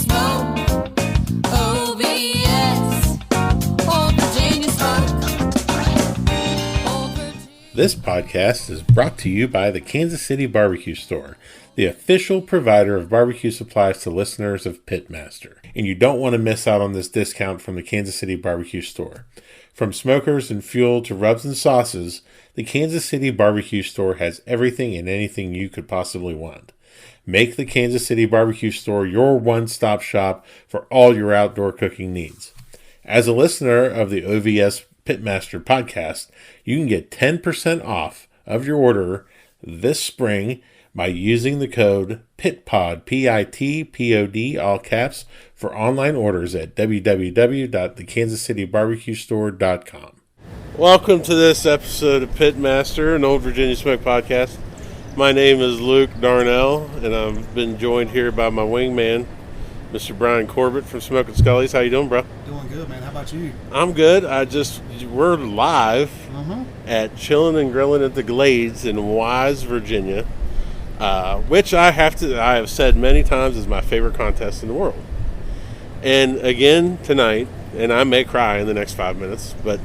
smoke. OVS, Old Virginia smoke. Old Virginia. This podcast is brought to you by the Kansas City Barbecue Store, the official provider of barbecue supplies to listeners of Pitmaster. And you don't want to miss out on this discount from the Kansas City Barbecue Store. From smokers and fuel to rubs and sauces, the Kansas City Barbecue Store has everything and anything you could possibly want. Make the Kansas City Barbecue Store your one-stop shop for all your outdoor cooking needs. As a listener of the OVS Pitmaster podcast, you can get 10% off of your order this spring by using the code PITPOD, P-I-T-P-O-D, all caps, for online orders at www.thekansascitybarbecuestore.com. Welcome to this episode of Pitmaster, an Old Virginia Smoke podcast. My name is Luke Darnell, and I've been joined here by my wingman, Mr. Brian Corbett from Smokin Skullies. How you doing, bro? Doing good, man. How about you? I'm good. We're live at Chillin' and Grillin' at the Glades in Wise, Virginia. Which I have said many times is my favorite contest in the world. And again tonight, and I may cry in the next 5 minutes, but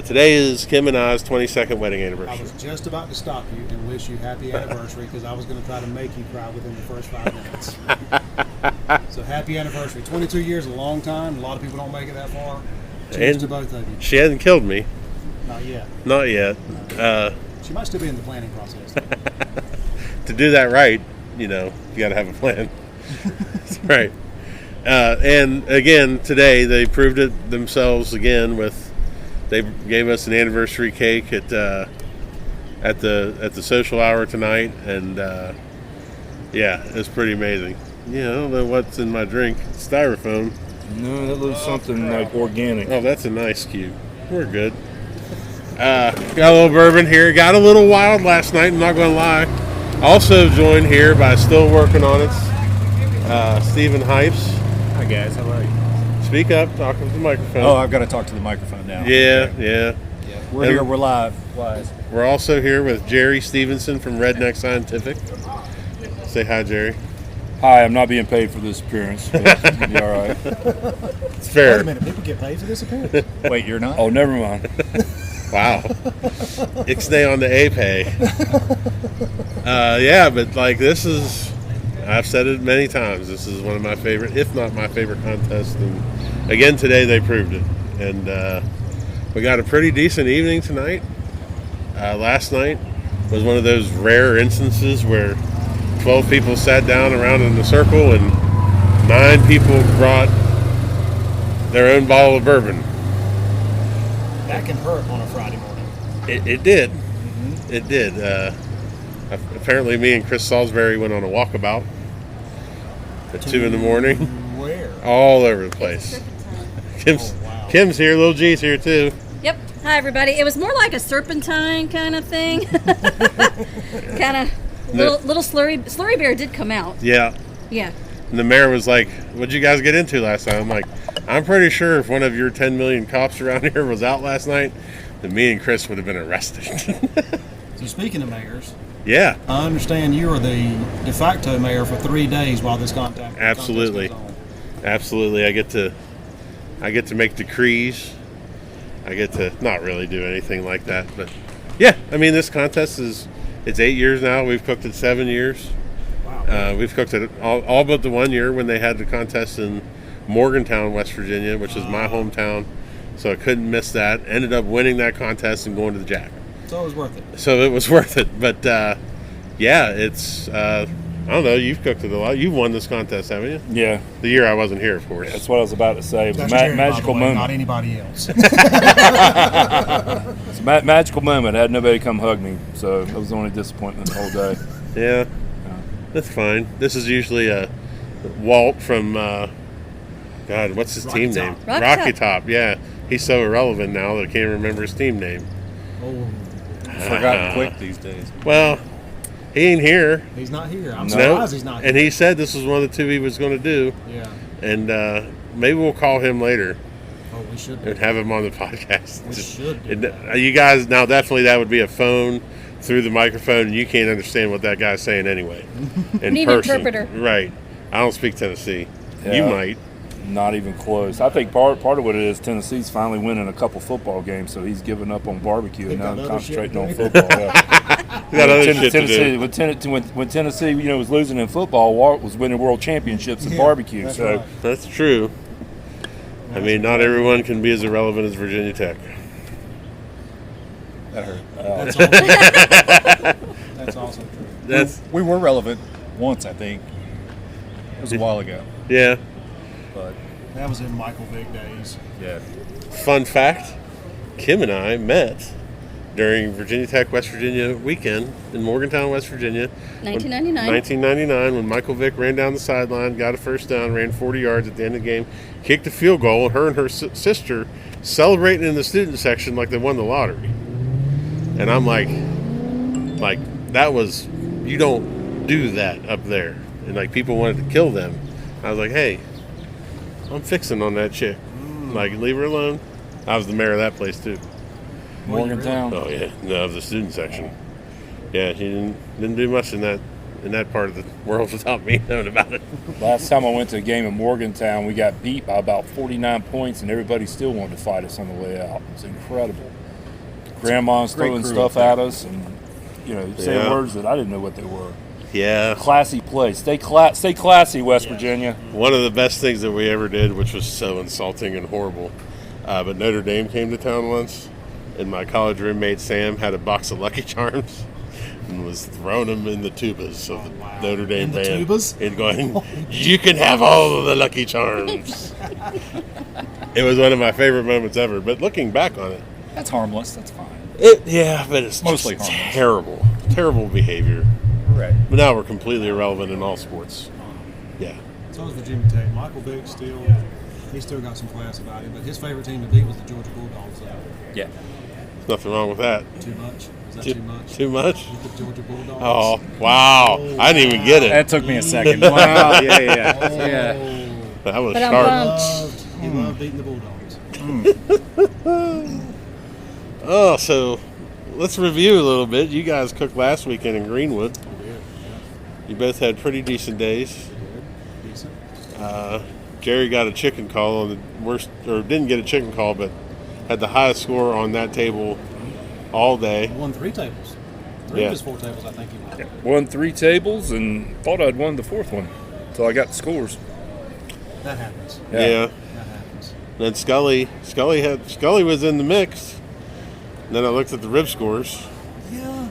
today is Kim and I's 22nd wedding anniversary. I was just about to stop you and wish you happy anniversary because I was going to try to make you cry within the first 5 minutes. So happy anniversary. 22 years, a long time. A lot of people don't make it that far. Cheers to both of you. She hasn't killed me. Not yet. Not yet. She might still be in the planning process. To do that right, you got to have a plan. That's right. And again, today they proved it themselves again they gave us an anniversary cake at the social hour tonight, and yeah, it's pretty amazing. Yeah, I don't know what's in my drink. It's styrofoam. No, that looks something like organic. Oh, that's a nice cube. We're good. Got a little bourbon here. Got a little wild last night, I'm not going to lie. Also joined here by Still Workin On It, Stephen Hypes. Hi guys, how are you? Speak up, talk to the microphone. Oh, I've got to talk to the microphone now. Yeah, Okay. yeah. We're here, we're live. Wise. We're also here with Jerry Stephenson from Redneck Scientific. Say hi, Jerry. Hi, I'm not being paid for this appearance, but it's going to be all right. It's fair. Wait a minute. People get paid for this appearance? Wait, you're not? Oh, never mind. Wow. Ixnay on the A-pay. Yeah, but this is, I've said it many times, this is one of my favorite, if not my favorite contest. And again, today they proved it. And we got a pretty decent evening tonight. Last night was one of those rare instances where 12 people sat down around in a circle and 9 people brought their own bottle of bourbon. That can hurt on a Friday morning. It did. Mm-hmm. It did. Apparently me and Chris Salisbury went on a walkabout at 2 in the morning. Where? All over the place. Kim's here. Little G's here too. Yep. Hi, everybody. It was more like a serpentine kind of thing. Kind of little slurry. Slurry Bear did come out. Yeah. Yeah. And the mayor was like, "What'd you guys get into last night?" I'm like, "I'm pretty sure if one of your 10 million cops around here was out last night, then me and Chris would have been arrested." So speaking of mayors, Yeah. I understand you are the de facto mayor for 3 days while this contest Absolutely. goes on. Absolutely. I get to make decrees. I get to not really do anything like that, but yeah, I mean, this contest it's 8 years now. We've cooked it 7 years. Wow. We've cooked it all but the 1 year when they had the contest in Morgantown, West Virginia, which is my hometown. So I couldn't miss that. Ended up winning that contest and going to the Jack. So it was worth it. So it was worth it. But yeah, it's I don't know. You've cooked it a lot. You've won this contest, haven't you? Yeah, The year I wasn't here, of course. that's what I was about to say. It was a That's Jerry, by the magical way, moment. not anybody else. It's a magical moment. I had nobody come hug me, so that was the only disappointment the whole day. Yeah, that's fine. This is usually Walt from God. What's his Rocky team Top. name? Rocky Top. Yeah, he's so irrelevant now that I can't remember his team name. Oh, Forgotten quick these days. Well, he ain't here. he's not here. I'm No. surprised he's not here. And he said this was one of the 2 he was going to do. Yeah. And maybe we'll call him later Oh, we should do and have him on the podcast. We should do You guys, now definitely that would be a phone through the microphone, and you can't understand what that guy's saying anyway. In Need an person. interpreter. Right. I don't speak Tennessee. You Yeah. might. Not even close. I think part of what it is, Tennessee's finally winning a couple football games, so he's giving up on barbecue and now got other concentrating shit on to football. We got other shit to Tennessee, do. when Tennessee, was losing in football, Walt was winning world championships in Yeah, barbecue. that's So right. That's true. I mean, not everyone can be as irrelevant as Virginia Tech. That hurt. That's also, that's also true. That's We were relevant once, I think. It was a while ago. yeah. But, That was in Michael Vick days. yeah. Fun fact: Kim and I met during Virginia Tech West Virginia weekend in Morgantown, West Virginia. 1999. 1999, when Michael Vick ran down the sideline, got a first down, ran 40 yards at the end of the game, kicked a field goal. Her and her sister celebrating in the student section like they won the lottery. And I'm like that was, you don't do that up there. And like people wanted to kill them. I was like, hey, I'm fixing on that chick. Like, leave her alone. I was the mayor of that place too. Morgantown. Oh yeah, no, of the student section. Yeah, he didn't do much in that part of the world without me knowing about it. Last time I went to a game in Morgantown, we got beat by about 49 points, and everybody still wanted to fight us on the way out. It was incredible. Grandma's great throwing crew stuff up there. at us, and saying Yeah. words that I didn't know what they were. Yeah, Classy place. Stay classy, West Virginia. one of the best things that we ever did, which was so insulting and horrible. But Notre Dame came to town once, and my college roommate Sam had a box of Lucky Charms and was throwing them in the tubas of the Notre Dame In the band. tubas? And going, you can have all of the Lucky Charms. It was one of my favorite moments ever. But looking back on it, That's harmless. That's fine. yeah, but it's Mostly just harmless. terrible behavior. Right. But now we're completely irrelevant in all sports. Yeah. So is Virginia Tech. Michael Vick he still got some class about him, but his favorite team to beat was the Georgia Bulldogs. Yeah. Nothing wrong with that. Too much? Is that too much? Too much? With the Georgia Bulldogs? Oh, wow. I didn't even get it. That took me a second. Wow. Yeah, yeah. Oh. Yeah. That was But I'm sharp. bummed. He loved beating the Bulldogs. Oh, so let's review a little bit. You guys cooked last weekend in Greenwood. You both had pretty decent days. Decent. Jerry got a chicken call on the worst, or didn't get a chicken call, but had the highest score on that table all day. He won 3 tables. 3 Yeah. of his 4 tables, I think he won. Won 3 tables and thought I'd won the 4th one until I got the scores. That happens. Yeah. That happens. Then Scully was in the mix. And then I looked at the rib scores. Yeah.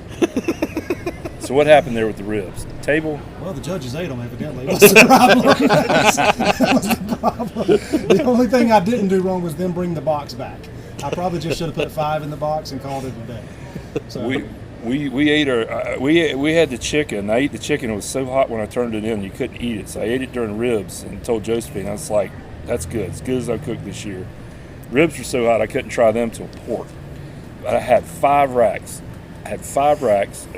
So what happened there with the ribs? Table? Well, the judges ate them, evidently. That's the problem. That was the problem. The only thing I didn't do wrong was them bring the box back. I probably just should have put 5 in the box and called it a day. So, We ate our we had the chicken. I ate the chicken. It was so hot when I turned it in, you couldn't eat it. So I ate it during ribs and told Josephine, I was like, "That's good. As good as I cooked this year." Ribs were so hot I couldn't try them till pork. I had 5 racks. And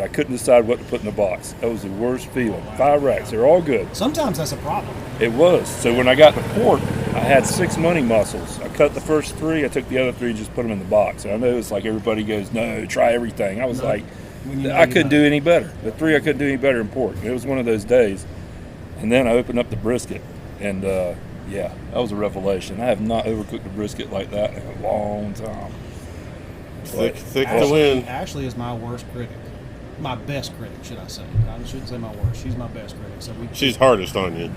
I couldn't decide what to put in the box. That was the worst feeling. 5 racks. They're all good. sometimes that's a problem. It was. So when I got the pork, I had 6 money mussels. I cut the first 3. I took the other 3 and just put them in the box. And I know it's like everybody goes, no, try everything. I was like, When you know I you couldn't know. do any better. The 3, I couldn't do any better in pork. It was one of those days. And then I opened up the brisket. And, yeah, that was a revelation. I have not overcooked a brisket like that in a long time. Thick to Ashley, win. Ashley is my worst critic. My best critic, should I say. I shouldn't say my worst. She's my best critic. So She's hardest on you.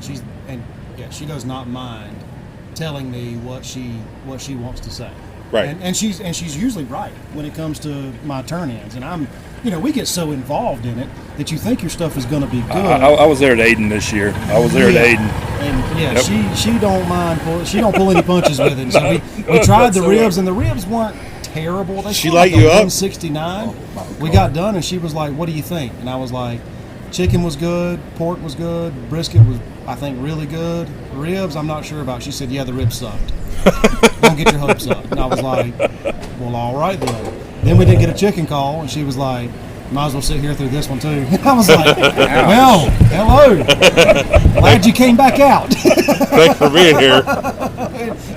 She does not mind telling me what she wants to say. Right. And she's usually right when it comes to my turn-ins. And we get so involved in it that you think your stuff is going to be good. I was there at Aiden this year. I was there at Aiden. And yeah, Yep. she don't mind. She don't pull any punches with it. So we tried the ribs, and the ribs weren't terrible. They She felt light like you a up? 169. We got done, and she was like, "What do you think?" And I was like, "Chicken was good, pork was good, brisket was, I think, really good. Ribs, I'm not sure about." She said, "Yeah, the ribs sucked. Don't get your hopes up." And I was like, "Well, all right then." Then we didn't get a chicken call, and she was like, "Might as well sit here through this one too." And I was like, "Well, hello. Glad you came back out." Thanks for being here.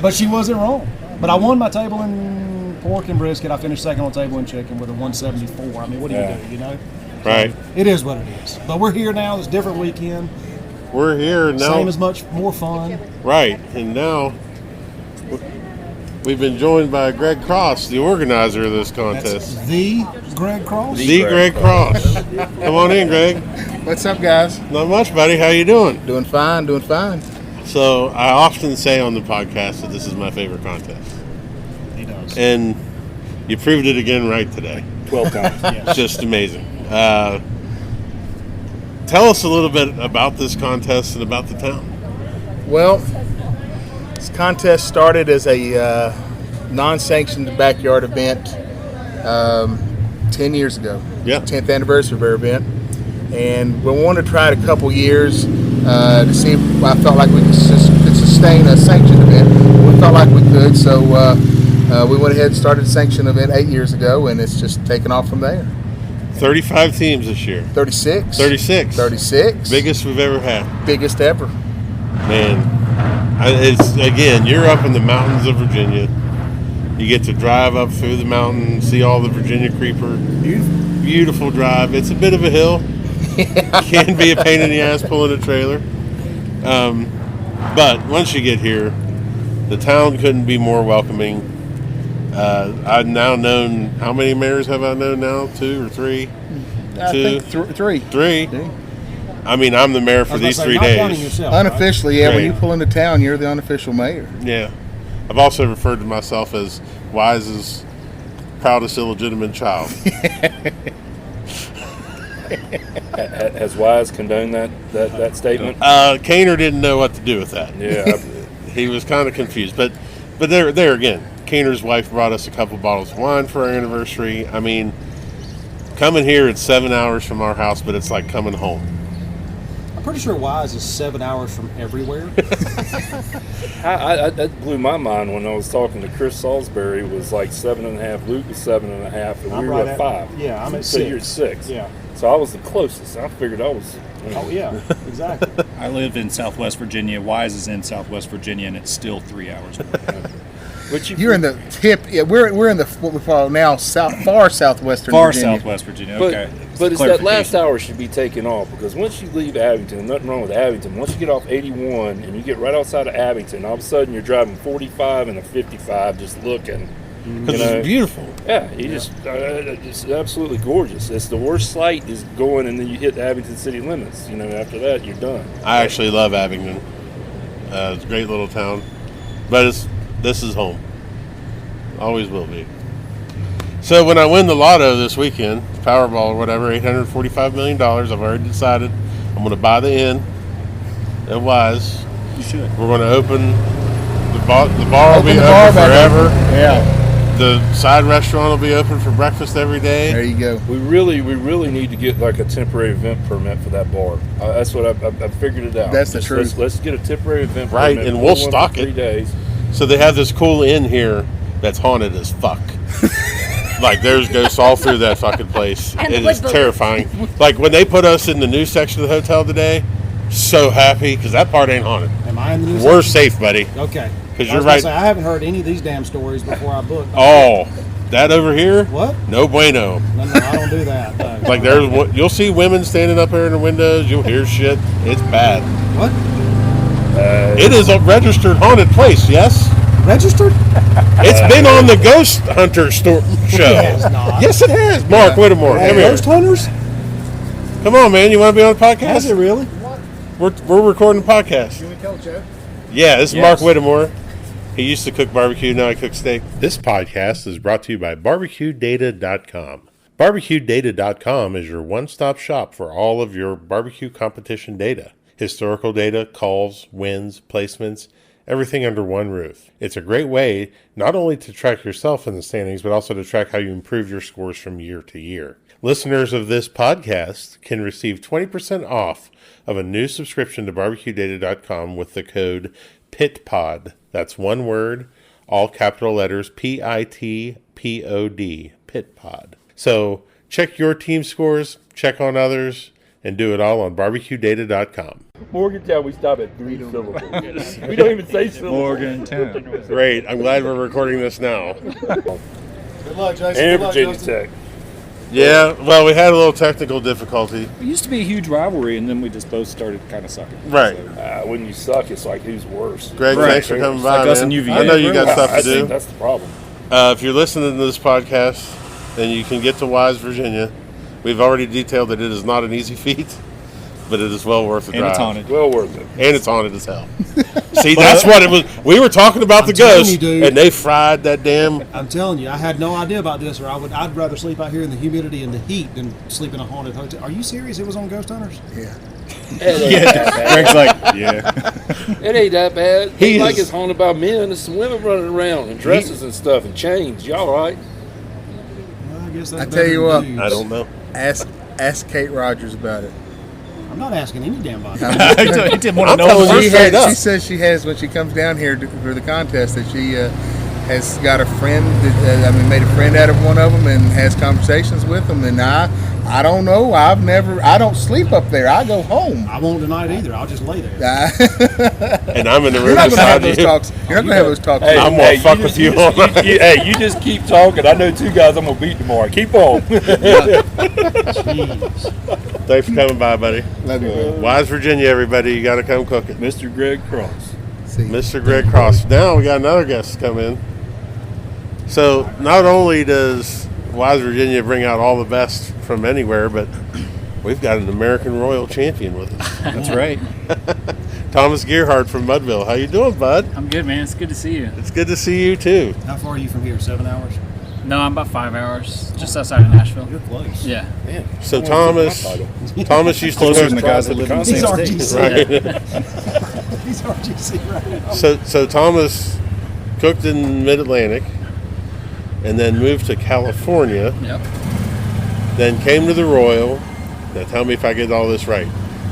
But she wasn't wrong. But I won my table in pork and brisket. I finished second on the table in chicken with a 174. I mean, what do you do, you know? Right. It is what it is. But we're here now. It's a different weekend. we're here now. Same as much more fun. Right, and now we've been joined by Greg Cross, the organizer of this contest. That's the Greg Cross. The Greg Cross. Come on in, Greg. What's up, guys? Not much, buddy. How you doing? Doing fine, doing fine. So I often say on the podcast that this is my favorite contest, He does. and you proved it again right today. 12 times. It's just amazing. Tell us a little bit about this contest and about the town. Well, this contest started as a non-sanctioned backyard event 10 years ago. Yeah. 10th anniversary of our event. And we wanted to try it a couple years to see if I felt like we could sustain a sanctioned event. We felt like we could, so we went ahead and started a sanctioned event 8 years ago, and it's just taken off from there. 35 teams this year. 36. 36. 36. Biggest we've ever had. Biggest ever. Man, it's again, you're up in the mountains of Virginia. You get to drive up through the mountain, see all the Virginia creeper. Beautiful drive. It's a bit of a hill. Can be a pain in the ass pulling a trailer. But once you get here, the town couldn't be more welcoming. I've now known, how many mayors have I known now? 2 or 3? I think three. 3. I mean, I'm the mayor for these 3 Not counting days. yourself, Unofficially, yeah. When Right. you pull into town, you're the unofficial mayor. Yeah. I've also referred to myself as Wise's proudest illegitimate child. Has Wise condoned that statement? Kaner didn't know what to do with that. Yeah. He was kind of confused. But there again, Kaner's wife brought us a couple bottles of wine for our anniversary. I mean, coming here, it's 7 hours from our house, but it's like coming home. I'm pretty sure Wise is 7 hours from everywhere. That blew my mind when I was talking to Chris Salisbury. Was like 7.5. Luke was 7.5, and I'm we were right at at- 5. yeah, I'm at so 6. you're at 6. Yeah. So I was the closest. I figured I was. Oh yeah, exactly. I live in Southwest Virginia. Wise is in Southwest Virginia, and it's still 3 hours away. But You're in the tip. Yeah, we're in the what we call now far southwestern. Far Virginia. Southwest Virginia. But, Okay. but it's that last Clarification. hour should be taken off, because once you leave Abington, nothing wrong with Abington. Once you get off 81 and you get right outside of Abington, all of a sudden you're driving 45 and a 55 just looking. Because it's beautiful. Yeah, it's absolutely gorgeous. It's the worst sight is going, and then you hit the Abington city limits. After that, you're done. I actually love Abingdon. It's a great little town. But this is home. Always will be. So when I win the lotto this weekend, Powerball or whatever, $845 million, I've already decided I'm going to buy the inn at Wise. You should. We're going to open the bar will Open be the bar open back forever. up. Yeah. The side restaurant will be open for breakfast every day. There you go. We really need to get like a temporary event permit for that bar. That's what I figured it out. That's the truth. Let's get a temporary event Right, permit. and we'll Hold one stock for 3 it. days. So they have this cool inn here that's haunted as fuck. Like there's ghosts all through that fucking place. And It the is wood terrifying. Like when they put us in the new section of the hotel today, so happy because that part ain't haunted. Am I in the news? We're safe, buddy. Okay. 'Cause I you're was gonna right. say, I haven't heard any of these damn stories before I booked. Oh, that over here? What? No bueno. No, I don't do that. No. Like you'll see women standing up here in the windows. You'll hear shit. It's bad. What? It is a registered haunted place. Yes, Registered? it's been on the Ghost Hunter show. It has not. Yes, it has. Mark Whittemore, come here. Ghost hunters? Come on, man. You want to be on a Has podcast? it really? We're recording a podcast. Can we tell Joe? Yeah, this is Yes. Mark Whittemore. He used to cook barbecue, now he cooks steak. This podcast is brought to you by BarbecueData.com. BarbecueData.com is your one-stop shop for all of your barbecue competition data. Historical data, calls, wins, placements, everything under one roof. It's a great way not only to track yourself in the standings, but also to track how you improve your scores from year to year. Listeners of this podcast can receive 20% off of a new subscription to BarbecueData.com with the code PITPOD. That's one word, all capital letters, PITPOD, PITPOD. So check your team scores, check on others, and do it all on BarbecueData.com. Morgantown, we stop at 3 syllables. We don't even say syllables. Morgantown. Great. I'm glad we're recording this now. Good luck, Jason. And Good luck, Virginia Justin. Tech. Yeah, well, we had a little technical difficulty. It used to be a huge rivalry, and then we just both started kind of sucking. Right. So, When you suck, it's like who's worse. Greg, Right. thanks for coming It's by, like us man. and UVA. I know you got stuff I to think do. that's the problem. If you're listening to this podcast and you can get to Wise, Virginia, we've already detailed that it is not an easy feat, but it is well worth the and drive. it's haunted. Well worth it. And it's haunted as hell. See, that's what it was. We were talking about the telling ghost, you, dude. and they fried that damn. I'm telling you, I had no idea about this, or I'd rather sleep out here in the humidity and the heat than sleep in a haunted hotel. Are you serious? It was on Ghost Hunters? Yeah. Greg's like, yeah. It ain't that bad. He It's like is- it's haunted by men. There's some women running around in dresses and stuff and chains. Y'all all right? Well, I guess that's I better tell you than what. dudes. I don't know. Ask Kate Rogers about it. I'm not asking any damn body. He didn't want to I'm know. telling first. you straight up. She says she has, when she comes down here for the contest, that she has got a friend that made a friend out of one of them and has conversations with them. And I don't know. I don't sleep up there. I go home. I won't tonight either. I'll just lay there. And I'm in the You're room not gonna have beside those you. talks. You're not gonna have those talks. Hey, I'm gonna fuck with you all night. Hey, you just keep talking. I know 2 guys I'm gonna beat tomorrow. Keep on. Jeez. Thanks for coming by, buddy. Love you, bro. Wise, Virginia, everybody. You got to come cook it. Mr. Greg Cross. See you. Mr. Greg Cross. Now we got another guest come in. So not only does Wise, Virginia bring out all the best from anywhere, but we've got an American Royal champion with us. That's right. Thomas Gearhart from Mudville. How you doing, bud? I'm good, man. It's good to see you. It's good to see you too. How far are you from here? 7 hours? No, I'm about 5 hours, just outside of Nashville. You're close. Yeah. So Thomas used to Closer than the cook. guys that live in the He's same state. RGC. Right. He's RGC right now. So Thomas cooked in Mid-Atlantic, and then moved to California. Yep. Then came to the Royal. Now tell me if I get all this right.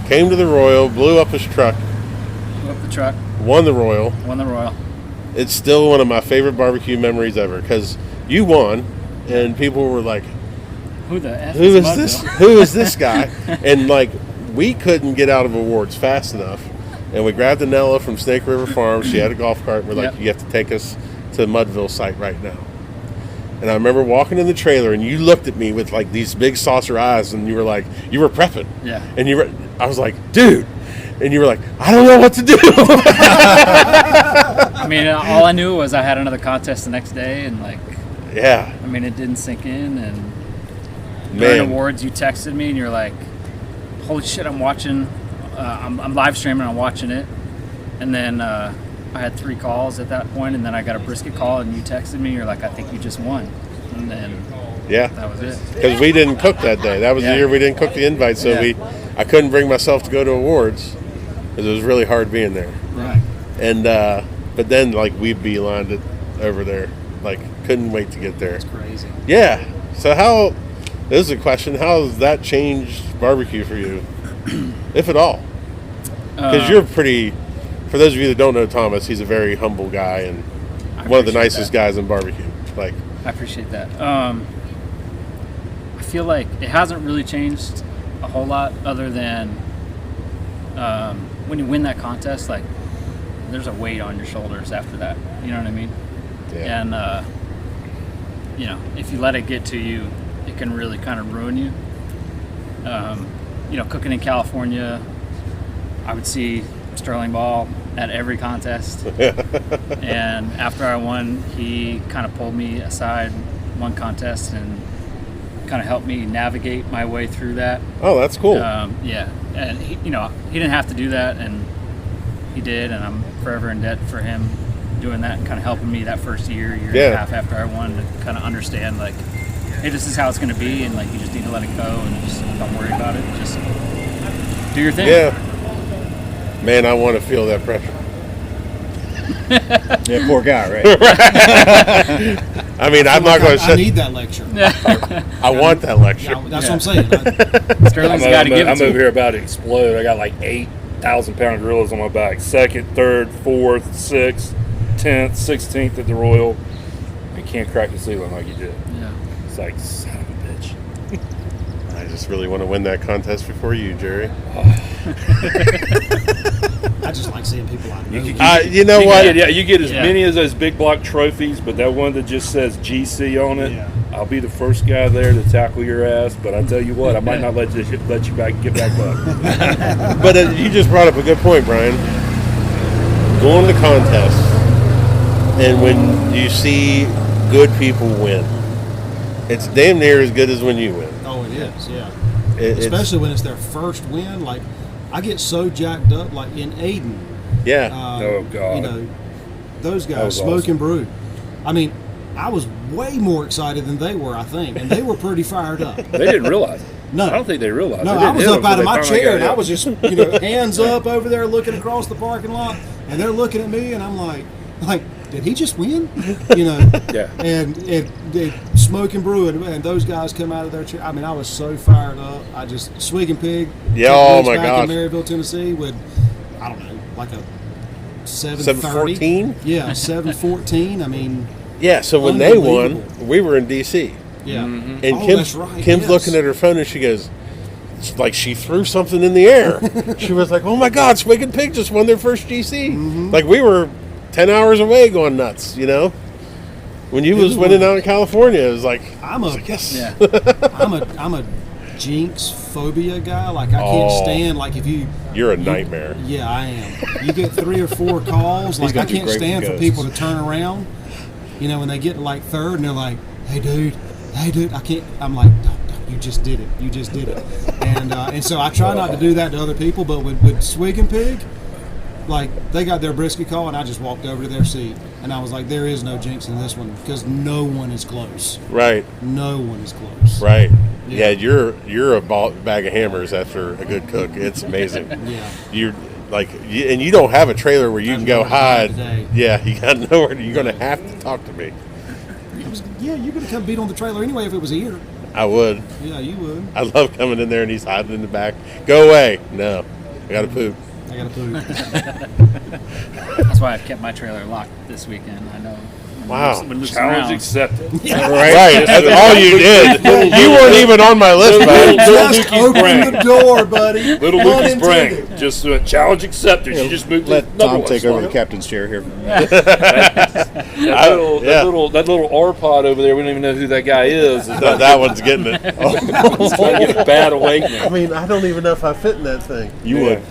Came to the Royal, blew up his truck, Blew up the truck, won the Royal. won the Royal. It's still one of my favorite barbecue memories ever because you won, and people were like, Who the F "Who is this? Mudville? Who is this guy?" And like, we couldn't get out of awards fast enough, and we grabbed Anella from Snake River Farm. She had a golf cart. We're like, Yep. "You have to take us to the Mudville site right now." And I remember walking in the trailer, and you looked at me with like these big saucer eyes, and you were like, you were prepping. Yeah. And I was like, "Dude," and you were like, "I don't know what to do." I mean, all I knew was I had another contest the next day, and like, Yeah, I mean, it didn't sink in. And during man. awards, you texted me, and you're like, "Holy shit, I'm watching. I'm live streaming. I'm watching it." And then I had 3 calls at that point, and then I got a brisket call, and you texted me. You're like, "I think you just won," and then Yeah. that was it. Because we didn't cook that day. That was the Yeah. year we didn't cook the invite, so Yeah. I couldn't bring myself to go to awards because it was really hard being there. Right. And but then like we beelined it over there, like couldn't wait to get there. It's crazy. Yeah. So this is a question: how has that changed barbecue for you, if at all? Because you're pretty. For those of you that don't know Thomas, he's a very humble guy and one of the appreciate nicest that. guys in barbecue. Like, I appreciate that. I feel like it hasn't really changed a whole lot other than when you win that contest, like there's a weight on your shoulders after that. You know what I mean? yeah. And, if you let it get to you, it can really kind of ruin you. Cooking in California, I would see Sterling Ball at every contest. And after I won, he kind of pulled me aside one contest and kind of helped me navigate my way through that. Oh, that's cool. Yeah, and he didn't have to do that, and he did, and I'm forever in debt for him doing that and kind of helping me that first year and Yeah. a half after I won to kind of understand, like, hey, this is how it's going to be, and like you just need to let it go and just don't worry about it. Just do your thing. Yeah. Man, I want to feel that pressure. Yeah, poor guy, right? I mean, I'm not going to I say. need that lecture. I want that lecture. Yeah, that's what I'm saying. Sterling's got to give it I'm to over you. here about to explode. I got like 8,000-pound gorillas on my back. 2nd, 3rd, 4th, 6th, 10th, 16th at the Royal. You can't crack the ceiling like you did. Yeah. It's like, son of a bitch. I just really want to win that contest before you, Jerry. I just like seeing people I know. You know what? You get as Yeah. many of those big block trophies, but that one that just says GC on it, Yeah. I'll be the first guy there to tackle your ass, but I tell you what, I might not let you get back up. But you just brought up a good point, Brian. Going to contests, and when you see good people win, it's damn near as good as when you win. Oh, it is, yeah. It's Especially when it's their first win. Like, I get so jacked up, like in Aden. yeah. Oh, God. You know, those That guys, was Smoke awesome. and Brew. I mean, I was way more excited than they were, I think, and they were pretty fired up. They didn't realize it. No. I don't think they realized No, it. I was up out of my chair, and I got was just, hands up over there looking across the parking lot, and they're looking at me, and I'm like, did he just win? Yeah. And Smoke and Brew, and those guys come out of their chair. I mean, I was so fired up. I just, Swig and Pig. Yeah, oh my back gosh. in Maryville, Tennessee, with, I don't know, like a 7:30. 7:14? Yeah, 7:14. I mean, Yeah, so when they won, Unbelievable. we were in D.C. yeah. And Oh, Kim's, that's right, Kim's yes. looking at her phone, and she goes, it's like she threw something in the air. She was like, oh my God, Swig and Pig just won their first GC. Mm-hmm. Like, we were 10 hours away going nuts, When you It was was winning one- out in California, it was like, I'm a yes. Yeah. I'm a jinx phobia guy. Like, I can't Oh. stand, like, if you. You're a nightmare. Yeah, I am. You get 3 or 4 calls. Like, gonna I do can't great stand with for ghosts. people to turn around. When they get to like third and they're like, hey dude, I can't. I'm like, no, you just did it. You just did it. And so I try not to do that to other people, but with Swig and Pig, like, they got their brisket call, and I just walked over to their seat, and I was like, there is no jinx in this one, because no one is close. Right, No one is close. right. Yeah. Yeah, you're a bag of hammers after a good cook. It's amazing. Yeah. You're like, and you don't have a trailer where you can go That's what I'm hide. doing today. Yeah, you got nowhere. You're going to have to talk to me. Yeah, you're going to come beat on the trailer anyway if it was here. I would. Yeah, you would. I love coming in there and he's hiding in the back. Go away. No, I got to poop. I got to poop. That's why I've kept my trailer locked this weekend. I know. Wow. When Luke's Challenge around. accepted. Right. That's all you did. You weren't even on my list, buddy. Just Lukey's open brain. the door, buddy. Little Lucas Unintended. Brang. Just challenge accepted. You just moved Let to number Tom one take over spot. the captain's chair here. That little R pod over there, we don't even know who that guy is. That one's getting it. He's trying to get a bad awakening. I mean, I don't even know if I fit in that thing. You Yeah. would.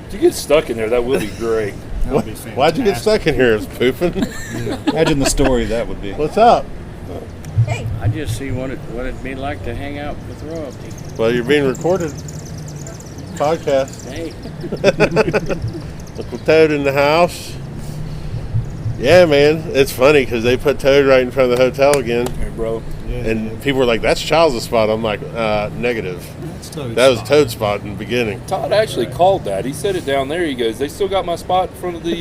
If you get stuck in there, that would be great. That would be fantastic. Why'd you get stuck in here? It's pooping. Imagine the story that would be. What's up? I just see what it'd be like to hang out with royalty. Well, you're being recorded. Podcast. Hey, Uncle Toad in the house. Yeah, man. It's funny because they put Toad right in front of the hotel again. Hey, bro. And people were like, that's Child's spot. I'm like, negative. That's Toad's That was spot. Toad's spot in the beginning. Todd actually called that. He said it down there. He goes, they still got my spot in front of the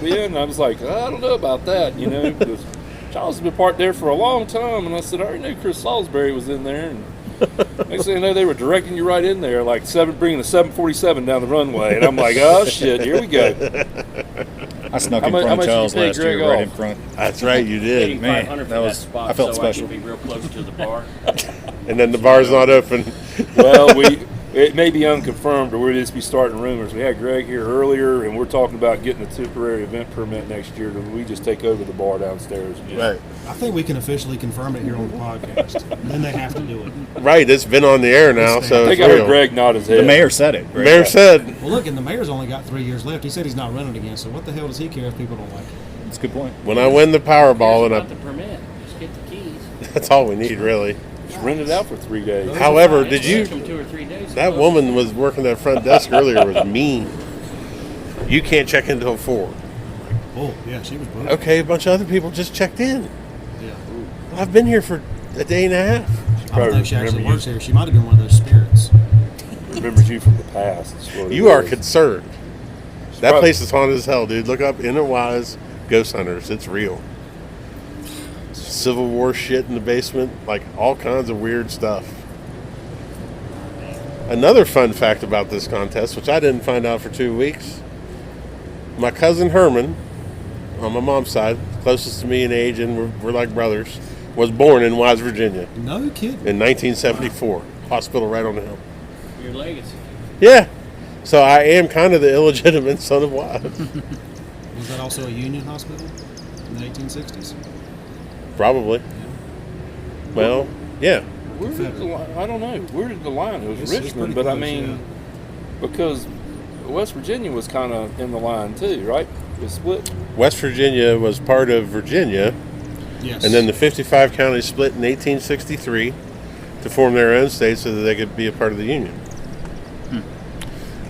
the inn. I was like, I don't know about that, because Charles has been parked there for a long time. And I said, I already knew Chris Salisbury was in there. And next thing I know, they were directing you right in there, like bringing the 747 down the runway. And I'm like, oh, shit, here we go. I snuck How in much- front how of much did you Charles pay last Greg year, right off? in front. That's right, you did. Man, 8,500 for that was- that spot, I felt so special. I can be real close to the bar. And then the bar's not open. Well, it may be unconfirmed, or we'll just be starting rumors. We had Greg here earlier, and we're talking about getting a temporary event permit next year. We just take over the bar downstairs. Right. I think we can officially confirm it here on the podcast. And then they have to do it. Right, it's been on the air now, so I think it's I heard real. Greg nod his head. The mayor said it. Right? Mayor said, Well, look, and the mayor's only got 3 years left. He said he's not running again, so what the hell does he care if people don't like it? That's a good point. when I win the Powerball, and Here's about the permit. Just get the keys. that's all we need, really. Just rent it out for 3 days. However, did It you... takes them 2 or 3 days. That woman was working that front desk earlier was mean. You can't check in until 4. Oh, yeah, she was brutal. Okay, a bunch of other people just checked in. Yeah. I've been here for a day and a half. I don't think she actually remember works here. She might have been one of those spirits. Remembers you from the past. That's what it You are is. concerned. That Probably- place is haunted as hell, dude. Look up Inner-Wise Ghost Hunters. It's real. Civil War shit in the basement. Like, all kinds of weird stuff. Another fun fact about this contest, which I didn't find out for 2 weeks. My cousin Herman, on my mom's side, closest to me in age, and we're like brothers, was born in Wise, Virginia No kidding. in 1974. Hospital right on the hill. Your legacy. Yeah. So I am kind of the illegitimate son of Wise. Was that also a Union hospital in the 1860s? Probably. Well, yeah. Where did the line? I don't know. Where did the line? It was It's Richmond, pretty but I close, mean, because West Virginia was kind of in the line too, right? It was split. West Virginia was part of Virginia, Yes. and then the 55 counties split in 1863 to form their own state so that they could be a part of the Union.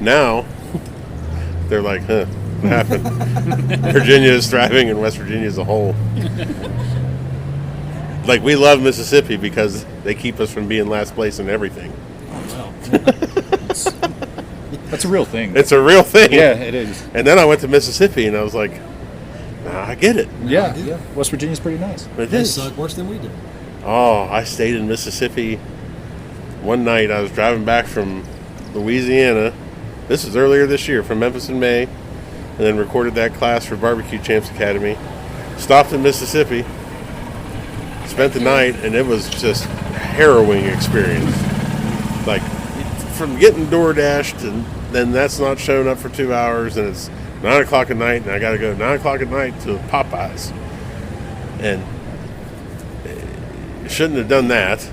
Now, they're like, what happened? Virginia is thriving and West Virginia as a whole. Like, we love Mississippi because they keep us from being last place in everything. Well, That's a real thing. It's a real thing. Yeah, it is. And then I went to Mississippi and I was like, nah, I get it. Yeah. West Virginia's pretty nice. It they is. suck worse than we do. Oh, I stayed in Mississippi one night. I was driving back from Louisiana. This was earlier this year, from Memphis in May, and then recorded that class for Barbecue Champs Academy. Stopped in Mississippi, spent the night, and it was just a harrowing experience. Like, from getting DoorDashed, and then that's not showing up for 2 hours, and it's 9 o'clock at night, and I got to go 9 o'clock at night to Popeyes. And shouldn't have done that.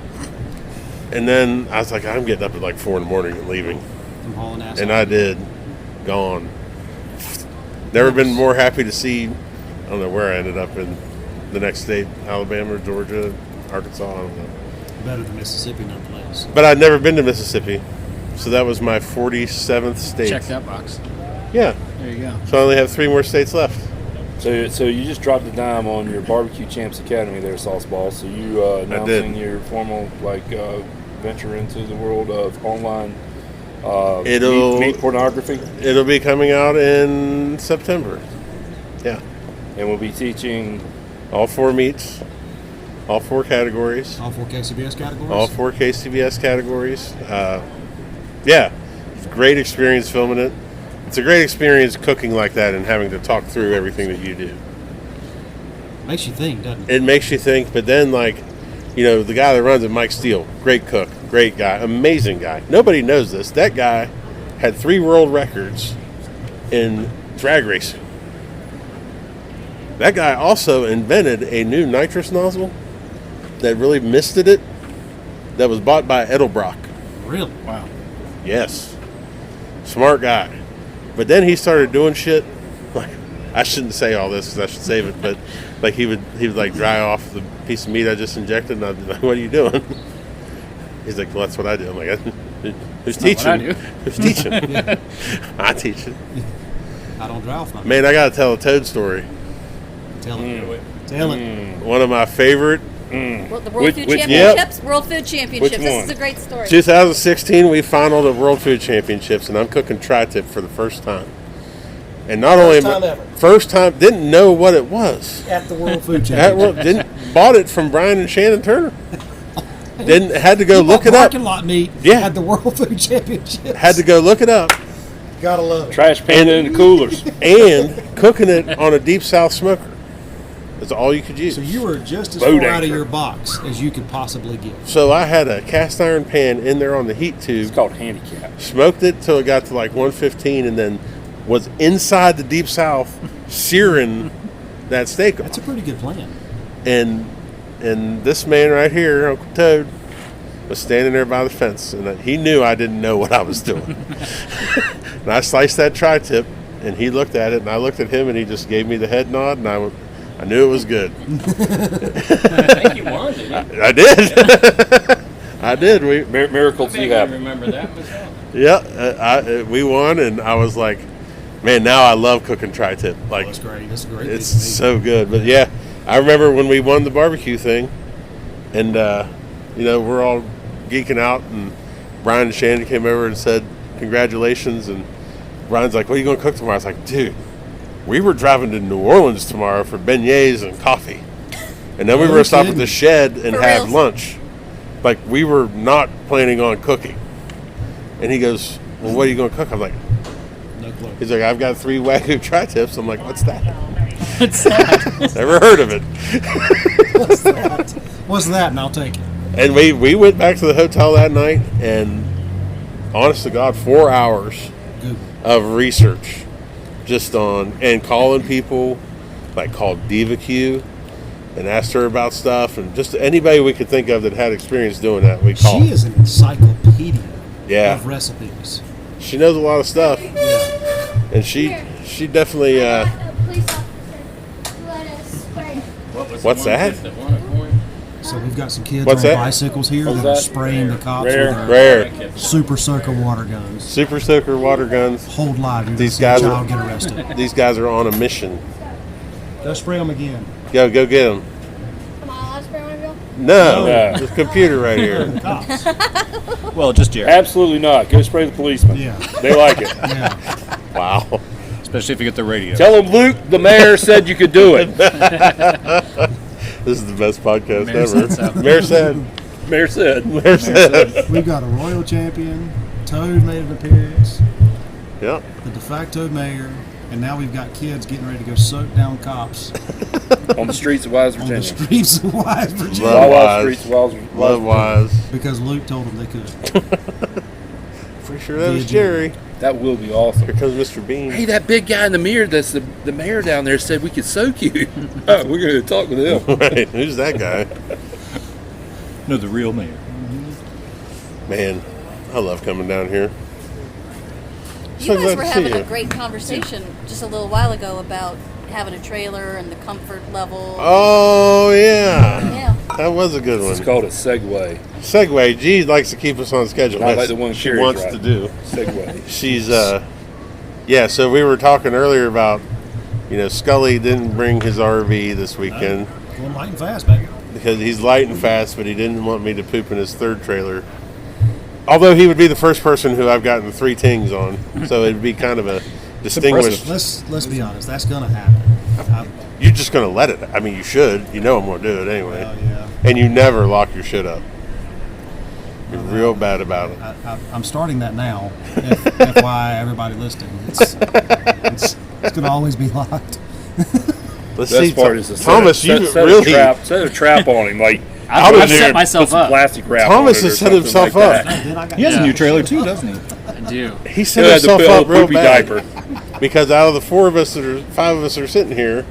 And then I was like, I'm getting up at like 4 in the morning and leaving. From hauling ass. And I did. Gone. Never been more happy to see. I don't know where I ended up in the next state. Alabama, Georgia, Arkansas, I don't know. Better than Mississippi, nonetheless. But I'd never been to Mississippi. So that was my 47th state. Check that box. Yeah. There you go. So I only have 3 more states left. So you just dropped a dime on your Barbecue Champs Academy there, Sauce Ball. So you announcing your formal venture into the world of online meat pornography. It'll be coming out in September. Yeah. And we'll be teaching all 4 meats, all 4 categories. All 4 KCBS categories? All 4 KCBS categories. Yeah. It's a great experience filming it. It's a great experience cooking like that and having to talk through everything that you do. Makes you think, doesn't it? It makes you think, but then, like, you know, the guy that runs it, Mike Steele, great cook, great guy, amazing guy. Nobody knows this. That guy had 3 world records in drag racing. That guy also invented a new nitrous nozzle that really misted it, that was bought by Edelbrock. Really? Wow. Yes. Smart guy. But then he started doing shit. Like, I shouldn't say all this because I should save it, but like he would like dry off the piece of meat I just injected, and I'd be like, "What are you doing?" He's like, "Well, that's what I do." I'm like, "Who's teaching? what I do. Who's teaching?" I teach it. I don't dry off my Man, I gotta tell a toad story. Tell it. Tell it. One of my favorite. Well, the World Food which- Championships. World Food Championships. Which This one? is a great story. 2016, we finaled at World Food Championships, and I'm cooking tri-tip for the first time. And not only time ever. first time, didn't know what it was. At the World Food At World, Championship. bought it from Brian and Shannon Turner. Had to go look it up. Parking lot meat Yeah. at the World Food Championship. Had to go look it up, Gotta love it. trash panda in the coolers. and cooking it on a deep south smoker. That's all you could use. So you were just as Boat far out of anchor. your box as you could possibly get. So I had a cast iron pan in there on the heat It's tube, called handicap. smoked it till it got to like 115, and then was inside the deep south searing that steak. That's a pretty good plan. And this man right here, Uncle Toad, was standing there by the fence, and he knew I didn't know what I was doing. And I sliced that tri-tip, and he looked at it, and I looked at him, and he just gave me the head nod, and I knew it was good. I think you won, didn't you? I did. I did. Miracles do I happen. remember that myself. Yeah, we won, and I was like, man, now I love cooking tri-tip. Like, That's great. That's a great it's piece of meat. so good. But yeah, I remember when we won the barbecue thing, and we're all geeking out, and Brian and Shannon came over and said congratulations, and Brian's like, what are you going to cook tomorrow? I was like, dude, we were driving to New Orleans tomorrow for beignets and coffee, and then we were going to stop at the shed and For have reals? lunch. Like, we were not planning on cooking. And he goes, well, what are you going to cook? I'm like, No clue. he's like, I've got 3 Wagyu tri-tips. I'm like, what's that? What's that? Never heard of it. What's that? What's that? And I'll take it. And we went back to the hotel that night, and honest to God, 4 hours Google. of research just on, and calling people, like called DivaQ, and asked her about stuff, and just anybody we could think of that had experience doing that, we called. She is an encyclopedia of recipes. She knows a lot of stuff. Yeah. And she definitely. What's that? So we've got some kids What's on that? bicycles here that are spraying the cops with Rare. their Super Soaker water guns. Super Soaker water guns. Hold live. You're These gonna guys see a are child get arrested. These guys are on a mission. Go spray them again. Go get them. Am I allowed to spray one, Bill? No, No. there's a computer right here. The cops. Well, just Jerry. Absolutely not. Go spray the policeman. Yeah. They like it. Yeah. Wow. Especially if you get the radio. Tell them Luke, the mayor, said you could do it. This is the best podcast Mayor ever. said so. Mayor said. Mayor said. Mayor said. We've got a royal champion. Toad made an appearance. Yep. The de facto mayor. And now we've got kids getting ready to go soak down cops On the streets of Wise, on the Virginia. streets of Wise, Virginia. Love Wawa Wise. streets of Wise, Love Wise. Because Luke told them they could. Pretty sure that was Jerry. That will be awesome. Here comes Mr. Bean. Hey, that big guy in the mirror that's the mayor down there said we could soak you. Oh, we're going to talk with him. Right. Who's that guy? No, the real mayor. Man, I love coming down here. You guys glad were to see having you. a great conversation just a little while ago about having a trailer and the comfort level. Oh, yeah. Yeah. That was a good It's one. called a Segway. Segway. G likes to keep us on schedule. Not like That's the one she Sherry's wants riding. to do. Segway. She's, yeah, so we were talking earlier about, Scully didn't bring his RV this weekend Going light and fast, baby. because he's light and fast, but he didn't want me to poop in his third trailer. Although he would be the first person who I've gotten 3 tings on, so it'd be kind of a distinguished. Let's be honest. That's gonna happen. You're just going to let it. I mean, you should. You know I'm going to do it anyway. Well, yeah. And you never lock your shit up. You're real bad about it. I'm starting that now. FYI, everybody listening, it's gonna always be locked. Let's Best see. part is to Thomas, you really. set a trap on him. Like I've there set and myself put some up. plastic wrap Thomas on it or has set something himself like up. that. He has a new trailer too, doesn't he? I do. He He set had to himself put a up real poopy bad. diaper. Because out of the 5 of us that are sitting here,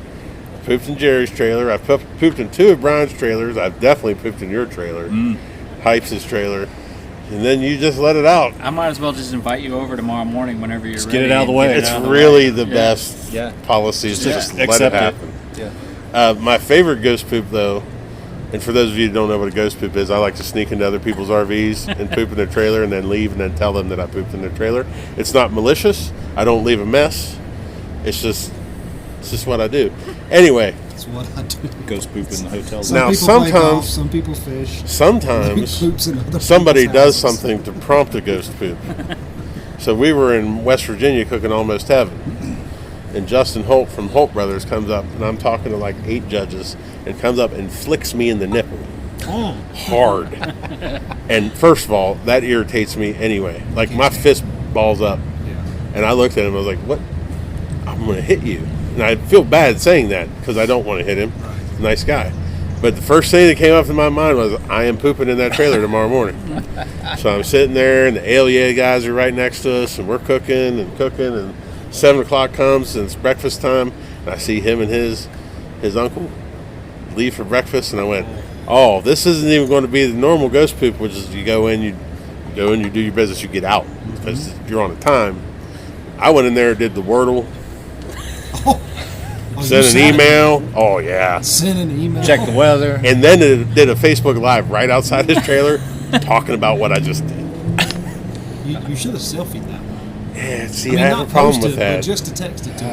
I pooped in Jerry's trailer. I've pooped in 2 of Brian's trailers. I've definitely pooped in your trailer. Hypes' trailer. And then you just let it out. I might as well just invite you over tomorrow morning whenever you're Just ready. get it out of the and way. get it It's out of the really way. the best policy is to Just just let it accept it. happen. Yeah. My favorite ghost poop, though, and for those of you who don't know what a ghost poop is, I like to sneak into other people's RVs and poop in their trailer and then leave and then tell them that I pooped in their trailer. It's not malicious. I don't leave a mess. It's just what I do. Anyway, That's what I do. Ghost poop in the hotel. Some Now, people play golf, sometimes- some people fish. sometimes Poops in other somebody people's does houses. something to prompt a ghost poop. So we were in West Virginia cooking Almost Heaven. And Justin Holt from Holt Brothers comes up, and I'm talking to like 8 judges, and comes up and flicks me in the nipple. Hard. And first of all, that irritates me anyway. Like my fist balls up. And I looked at him, I was like, what? I'm going to hit you. And I feel bad saying that because I don't want to hit him. He's a nice guy. But the first thing that came up in my mind was, I am pooping in that trailer tomorrow morning. So I'm sitting there, and the ALEA guys are right next to us, and we're cooking, and 7 o'clock comes, and it's breakfast time, and I see him and his uncle leave for breakfast, and I went, oh, this isn't even going to be the normal ghost poop, which is you go in, you do your business, you get out, because you're on a time. I went in there and did the Wordle, sent an email. Oh, yeah. Send an email. Check the weather. And then did a Facebook Live right outside his trailer talking about what I just did. You should have selfied that one. Yeah, see, I mean, I have not a problem post with it, that. but just to text it to him.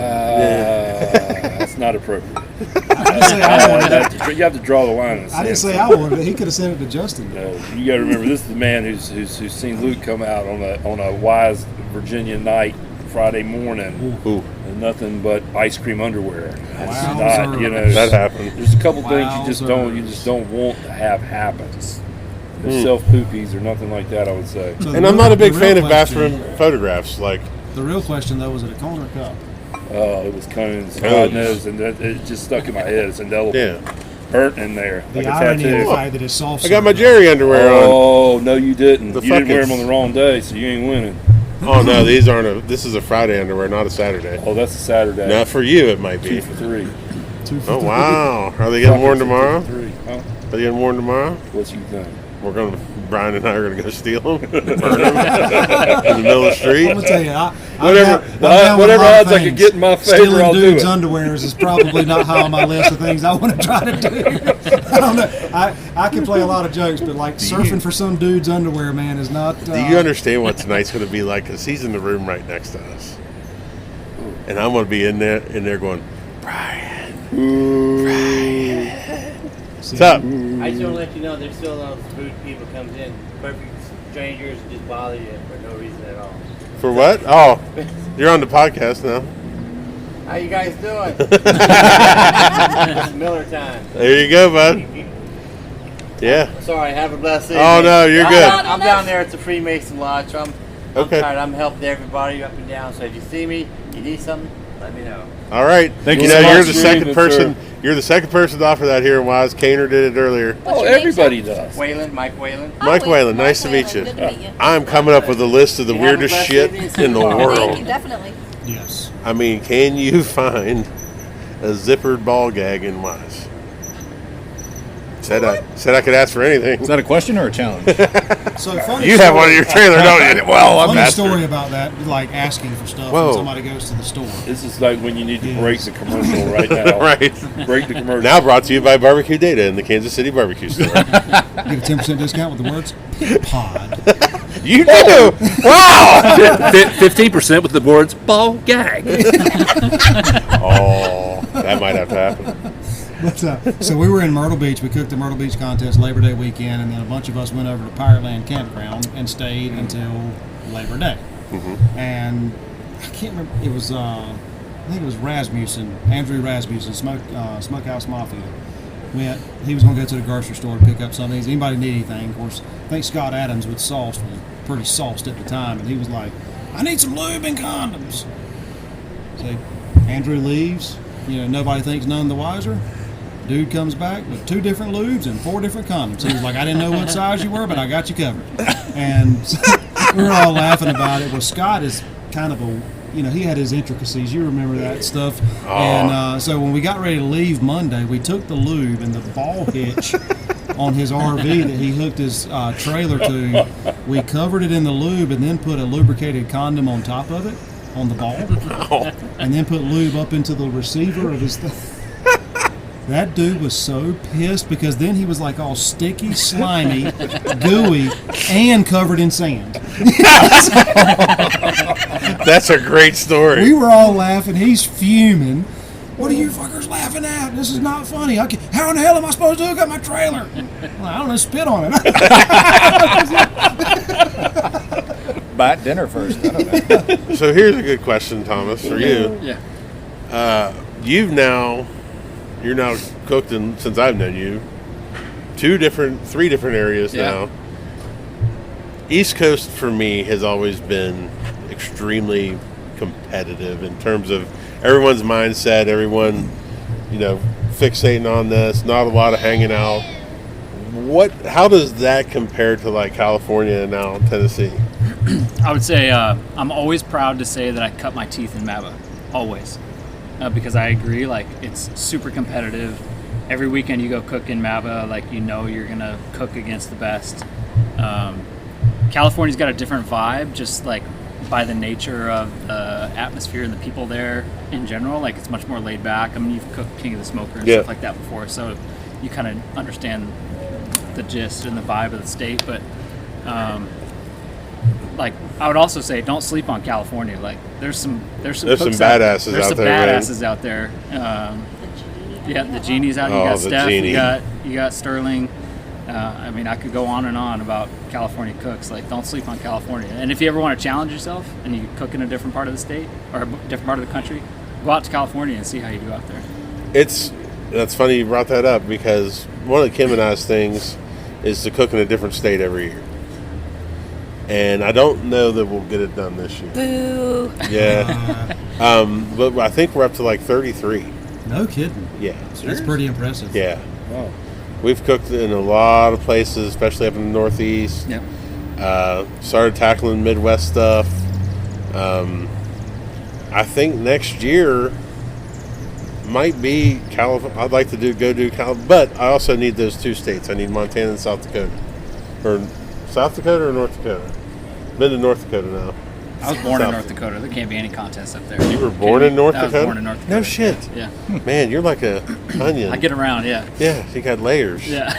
That's not appropriate. I didn't say I wanted it. You have to draw the line. In the I didn't sand. say I wanted it. He could have sent it to Justin. No, you got to remember, this is the man who's seen Luke come out on a Wise Virginia night Friday morning, Ooh. and nothing but ice cream underwear. That's Wowzer. not, you know, That happened. There's a couple things you Wowzers. just don't want to have happen. Self poopies or nothing like that, I would say. So And the I'm not a real- big the fan real of question- bathroom photographs. Like, The real question, though, was it a cone or a cup? Oh, it was cones. God Cones. knows, and it just stuck in my head. It's indelible. yeah. Burnt in there, The like a irony of tattoo. the fact that it's soft. I got my Jerry underwear on. Oh no, you didn't. The You didn't wear fucking- them on the wrong day, so you ain't winning. Oh, no, this is a Friday underwear, not a Saturday. Oh, that's a Saturday. Now, for you, it might be. 2 for 3. Oh, wow. Are they getting warned tomorrow? Are 253. Huh? they getting warned tomorrow? What you think? Brian and I are going to go steal them, burn them in the middle of the street. I'm gonna tell you, Whatever odds I could get in my favor, stealing I'll do dudes' it. underwears is probably not high on my list of things I want to try to do. I don't know. I can play a lot of jokes, but like surfing for some dude's underwear, man, is not. Do you understand what tonight's going to be like? Because he's in the room right next to us, and I'm going to be in there going, Brian. What's up? I just want to let you know there's still a lot of rude people comes in, perfect strangers, just bother you for no reason at all. For what? Oh, you're on the podcast now. How you guys doing? It's Miller time. There you go, bud. Yeah. Sorry, have a blessed evening. Oh, no, you're good. I'm down there at the Freemason Lodge. So I'm Okay. tired. I'm helping everybody up and down. So if you see me, you need something, let me know. All right. Thank you you know, so you're much. the second person. You're the second person to offer that here in Wise. Kaner did it earlier. Oh, everybody does. Mike Whalen. Mike Whalen, nice to meet you. Good to meet you. I'm coming up with a list of the You have a weirdest blessed shit evening. in the Thank Thank you, world. definitely. Yes. I mean, can you find a zippered ball gag in Wise? Said I could ask for anything. Is that a question or a challenge? So funny. You have one in your trailer, don't you? Well, I'm Funny asking. story about that, like asking for stuff Whoa. when somebody goes to the store. This is like when you need to break the commercial right now. Right. Break the commercial. Now brought to you by Barbecue Data in the Kansas City Barbecue Store. Get a 10% discount with the words Pit Pod. You do? Wow! 15% with the words ball gag. Oh, that might have to happen. But, so we were in Myrtle Beach. We cooked the Myrtle Beach contest Labor Day weekend, and then a bunch of us went over to Pireland Campground and stayed until Labor Day. Mm-hmm. And I can't remember. It was I think it was Rasmussen, Andrew Rasmussen, Smokehouse Mafia. He was going to go to the grocery store to pick up something. Does anybody need anything? Of course, I think Scott Adams with sauce was pretty sauced at the time, and he was like, "I need some lube and condoms." So Andrew leaves. Nobody thinks none the wiser. Dude comes back with 2 different lubes and 4 different condoms. He was like, I didn't know what size you were, but I got you covered. And so we were all laughing about it. Well, Scott is kind of he had his intricacies. You remember that stuff. Oh. And so when we got ready to leave Monday, we took the lube and the ball hitch on his RV that he hooked his trailer to. We covered it in the lube and then put a lubricated condom on top of it, on the ball. Oh. And then put lube up into the receiver of his thing. That dude was so pissed because then he was like all sticky, slimy, gooey, and covered in sand. That's a great story. We were all laughing. He's fuming. What are you fuckers laughing at? This is not funny. How in the hell am I supposed to hook up my trailer? Well, I don't know, spit on it. Buy dinner first. I don't know. So here's a good question, Thomas, for you. Yeah. You're now cooked in, since I've known you, 3 different areas now. East Coast for me has always been extremely competitive in terms of everyone's mindset, everyone, fixating on this, not a lot of hanging out. How does that compare to like California and now Tennessee? I would say I'm always proud to say that I cut my teeth in Mava, always. Because I agree, like, it's super competitive. Every weekend you go cook in Mava, like, you're going to cook against the best. California's got a different vibe, just, like, by the nature of the atmosphere and the people there in general. Like, it's much more laid back. I mean, you've cooked King of the Smoker and stuff like that before, so you kind of understand the gist and the vibe of the state. But, like, I would also say don't sleep on California. Like, there's some badasses out there. There's some badasses out there. The Genie's out. You got Steph. Genie. You got Sterling. I mean, I could go on and on about California cooks. Like, don't sleep on California. And if you ever want to challenge yourself and you cook in a different part of the state or a different part of the country, go out to California and see how you do out there. That's funny you brought that up because one of Kim and I's things is to cook in a different state every year. And I don't know that we'll get it done this year. Boo. Yeah. But I think we're up to like 33. No kidding. Yeah. That's pretty impressive. Yeah. Wow. We've cooked in a lot of places, especially up in the Northeast. Yep. Started tackling Midwest stuff. I think next year might be California. I'd like to do California, but I also need those 2 states. I need Montana and South Dakota, or South Dakota or North Dakota. Been to North Dakota now. I was born in North Dakota. There can't be any contest up there. You were born in North Dakota? I was born in North Dakota. No shit. Yeah. Man, you're like a onion. I get around, yeah. Yeah, you got layers. Yeah.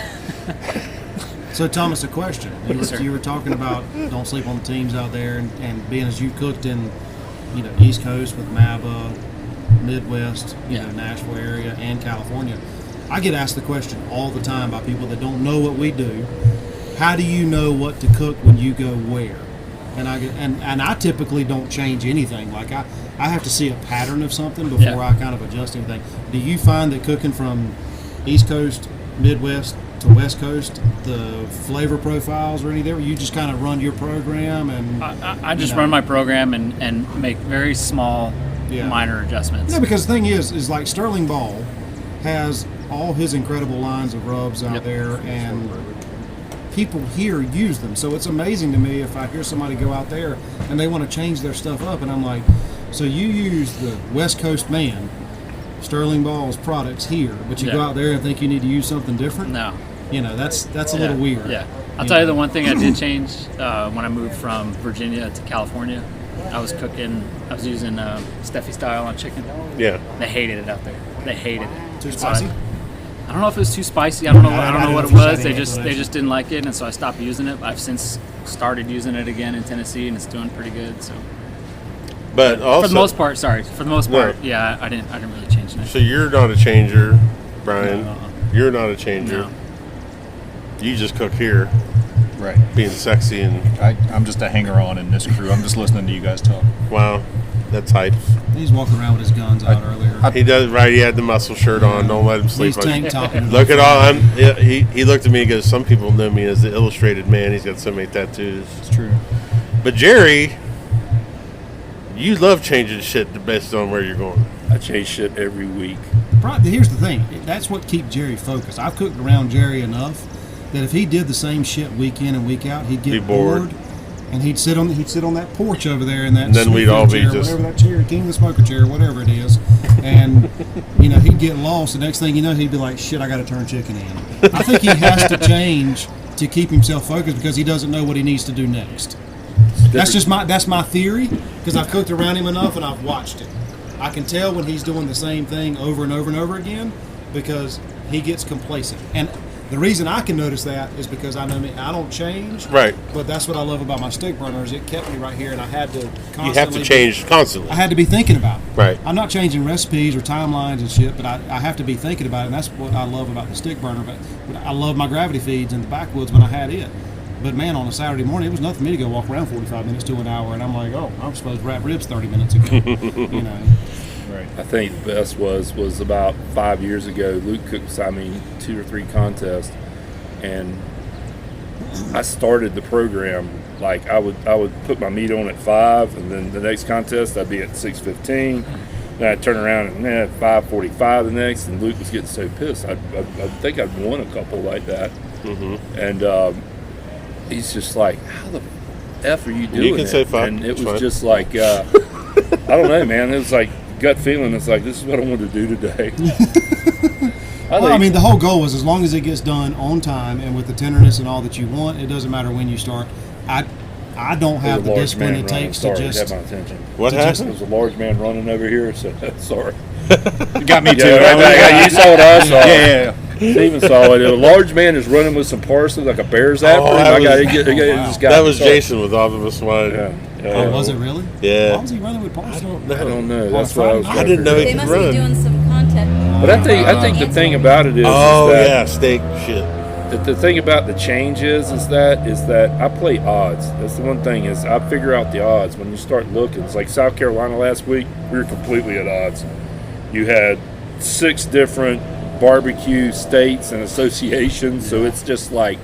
So, Thomas, a question. You were talking about don't sleep on the teams out there, and being as you cooked in, East Coast with Maba, Midwest, Nashville area, and California. I get asked the question all the time by people that don't know what we do. How do you know what to cook when you go where? And I typically don't change anything. Like I have to see a pattern of something before I kind of adjust anything. Do you find that cooking from East Coast, Midwest to West Coast, the flavor profiles or anything, you just kind of run your program and I just run my program and make very small minor adjustments. Yeah, because the thing is like Sterling Ball has all his incredible lines of rubs out there, and people here use them. So it's amazing to me if I hear somebody go out there and they want to change their stuff up, and I'm like, so you use the West Coast man, Sterling Ball's products here, but you go out there and think you need to use something different? No. That's a little weird. Yeah. I'll tell you the one thing I did change when I moved from Virginia to California. I was using Steffi style on chicken. Yeah. They hated it out there. They hated it. Too spicy? I don't know if it was too spicy. I don't know what it was. They just didn't like it, and so I stopped using it. I've since started using it again in Tennessee, and it's doing pretty good. So, but also for the most part, yeah, I didn't really change it. So you're not a changer, Brian. No. You're not a changer. No. You just cook here, right? Being sexy and I'm just a hanger-on in this crew. I'm just listening to you guys talk. Wow, that's hype. He's walking around with his guns out earlier. He does, right? He had the muscle shirt on. Don't let him sleep. He's tank topping. Look at all. He looked at me and goes, "Some people know me as the illustrated man. He's got so many tattoos." It's true. But Jerry, you love changing shit based on where you're going. I change shit every week. Here's the thing. That's what keeps Jerry focused. I've cooked around Jerry enough that if he did the same shit week in and week out, he'd get bored. And he'd sit on that porch over there in that. And then we'd all be chair, just whatever that chair, King of the Smoker chair, whatever it is, and he'd get lost. The next thing you know, he'd be like, "Shit, I got to turn chicken in." I think he has to change to keep himself focused because he doesn't know what he needs to do next. That's my theory because I've cooked around him enough and I've watched it. I can tell when he's doing the same thing over and over and over again because he gets complacent. And the reason I can notice that is because I know I don't change. Right. But that's what I love about my stick burner is it kept me right here, and I had to constantly. You have to change constantly. I had to be thinking about it. Right. I'm not changing recipes or timelines and shit, but I have to be thinking about it, and that's what I love about the stick burner. But I love my gravity feeds in the backwoods when I had it. But man, on a Saturday morning, it was nothing for me to go walk around 45 minutes to an hour, and I'm like, oh, I'm supposed to wrap ribs 30 minutes ago. Right. I think the best was about 5 years ago. Luke cooked beside me 2 or 3 contests, and I started the program like I would put my meat on at 5, and then the next contest I'd be at 6:15. Then I'd turn around and at 5:45 the next, and Luke was getting so pissed. I think I'd won a couple like that, and he's just like, "How the f are you doing?" You can say 5. And it was just like, I don't know, man. It was like gut feeling. It's like this is what I wanted to do today. I mean, the whole goal was as long as it gets done on time and with the tenderness and all that you want, it doesn't matter when you start. I don't have the discipline it takes to just. Have my attention. What happened? There's a large man running over here. So sorry. You got me too. You saw what I saw. Yeah. Steven saw it. A large man is running with some parsley like a bear's after him. That was Jason with Optimus Wine. Oh, was it really? Yeah. Why was he running with parsley? I don't know. That's what I was. I didn't know he could run. They must be doing some content. But I think the thing about it is. Steak shit. The thing about the change is that I play odds. That's the one thing is I figure out the odds when you start looking. It's like South Carolina last week. We were completely at odds. You had 6 different barbecue states and associations, so it's just like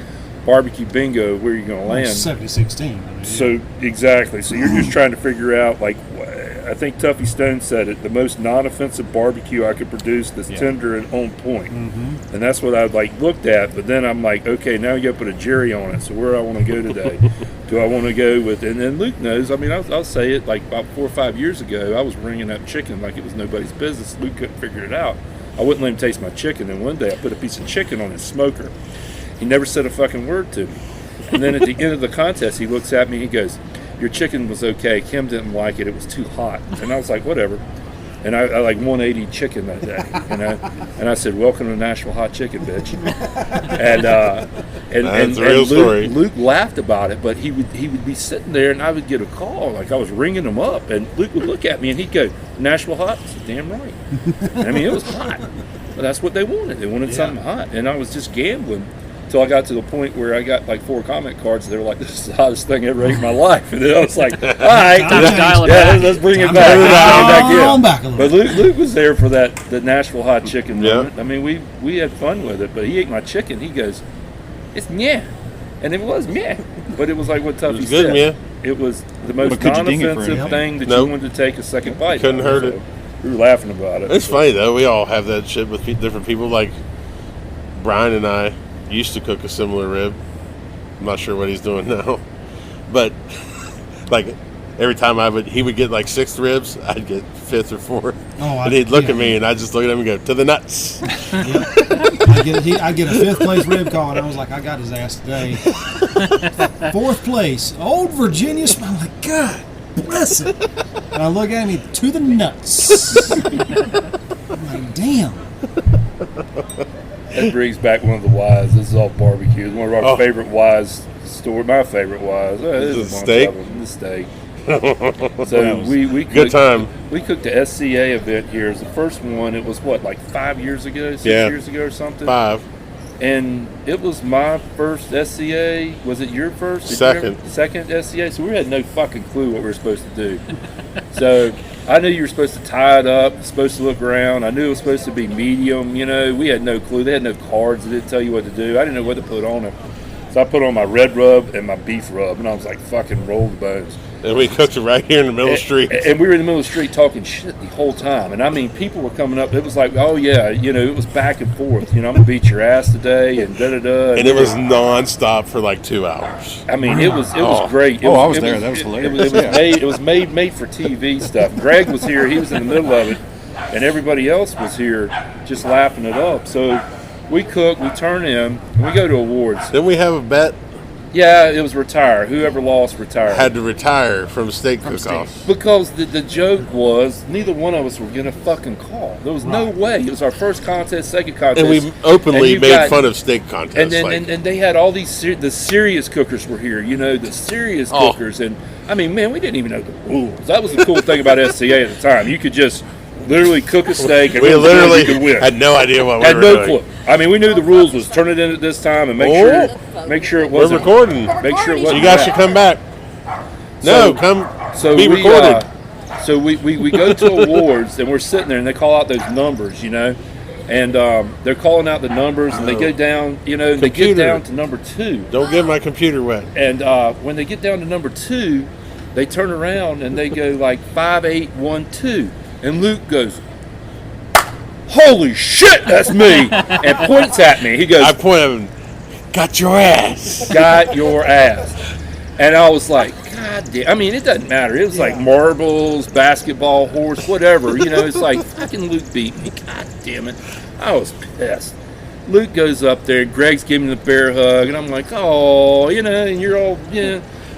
barbecue bingo. Where you're going to land? 70-16. So exactly. So you're just trying to figure out like. I think Tuffy Stone said it, the most non-offensive barbecue I could produce that's tender and on point. And that's what I looked at, but then I'm like, okay, now you got to put a Jerry on it, so where do I want to go today? Do I want to go with? And then Luke knows. I mean, I'll say it. Like about 4 or 5 years ago, I was ringing up chicken like it was nobody's business. Luke couldn't figure it out. I wouldn't let him taste my chicken. And one day I put a piece of chicken on his smoker. He never said a fucking word to me. And then at the end of the contest, he looks at me. He goes, "Your chicken was okay. Kim didn't like it. It was too hot." And I was like, "Whatever." And I like 180 chicken that day, and I said, "Welcome to Nashville hot chicken, bitch." And That's a real story. Luke laughed about it, but he would be sitting there, and I would get a call like I was ringing him up, and Luke would look at me, and he'd go, "Nashville hot?" I said, "Damn right." I mean, it was hot, but that's what they wanted. They wanted something hot, and I was just gambling. Until I got to the point where I got like 4 comment cards. They were like, "This is the hottest thing I ever ate in my life." And then I was like, "All right, let's bring it back." But Luke was there for the Nashville hot chicken moment. I mean, we had fun with it. But he ate my chicken. He goes, "It's meh," and it was meh. But it was like what Tuffy said. Meh. It was the most non-offensive thing that you wanted to take a second bite. Couldn't hurt it. We were laughing about it. It's funny though. We all have that shit with different people. Like Brian and I used to cook a similar rib. I'm not sure what he's doing now, but like every time he would get like 6 ribs, I'd get 5th or 4th. And he'd look at me, and I'd just look at him and go, "To the nuts." I get a 5th place rib call, and I was like, I got his ass today. 4th place, Old Virginia. I'm like, God bless it. And I look at him, to the nuts. I'm like, damn. That brings back one of the Wise. This is all barbecue. It's one of our favorite Wise store. My favorite Wise. This is steak. The steak. So we cooked, good time. We cooked the SCA event here. It was the first one. It was what, like 5 years ago, 6 years ago or something. 5. And it was my first SCA. Was it your first? Second SCA. So we had no fucking clue what we were supposed to do. So I knew you were supposed to tie it up, supposed to look around. I knew it was supposed to be medium. We had no clue. They had no cards that didn't tell you what to do. I didn't know what to put on it. So I put on my red rub and my beef rub, and I was like, fucking roll the bones. And we cooked it right here in the middle of the street. And we were in the middle of the street talking shit the whole time. And I mean, people were coming up. It was like, oh yeah, it was back and forth. I'm gonna beat your ass today, and da da da. And it was nonstop for like 2 hours. I mean, it was great. I was there. That was hilarious. It was made for TV stuff. Greg was here. He was in the middle of it, and everybody else was here just laughing it up. So we cook, we turn in, and we go to awards. Didn't we have a bet? Yeah, it was retire. Whoever lost, retired. Had to retire from steak cook-off. Because the joke was, neither one of us were going to fucking call. There was no way. It was our first contest, second contest. And we openly made fun of steak contests. And then and they had all these, the serious cookers were here, the serious cookers. And, I mean, man, we didn't even know the rules. That was the cool thing about SCA at the time. You could just literally cook a steak and we literally could win. Had no idea what we were doing. Had no clue. I mean, we knew the rules was turn it in at this time and make sure it wasn't. We're recording. Make sure it wasn't. You guys should come back. Be recorded. So we go to awards and we're sitting there and they call out those numbers, and they're calling out the numbers and they go down, they get down to number 2. Don't get my computer wet. And when they get down to number 2, they turn around and they go like 5, 8, 1, 2, and Luke goes, "Holy shit, that's me!" and points at me. He goes, I point at him, "Got your ass." Got your ass. And I was like, God damn. I mean, it doesn't matter. It was like marbles, basketball, horse, whatever. It's like, fucking Luke beat me. God damn it. I was pissed. Luke goes up there, Greg's giving the bear hug, and I'm like, oh, and you're all,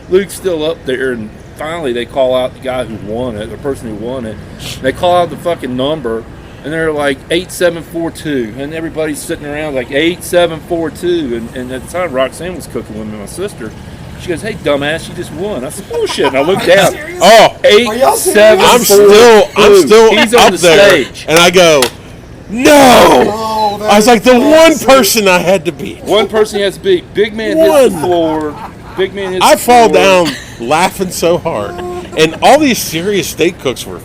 Luke's still up there, and finally they call out the guy who won it, the person who won it. They call out the fucking number, and they're like 8742, and everybody's sitting around like 8742, and at the time Roxanne was cooking with me, my sister. She goes, "Hey, dumbass, you just won." I said, "Bullshit." And I looked down. 8742. I'm still He's up on the there, stage. and I go, "No!" I was like, the one person I had to beat. One person he has to beat. Big man hits the floor. Big man hits the floor. I fall down laughing so hard, and all these serious steak cooks were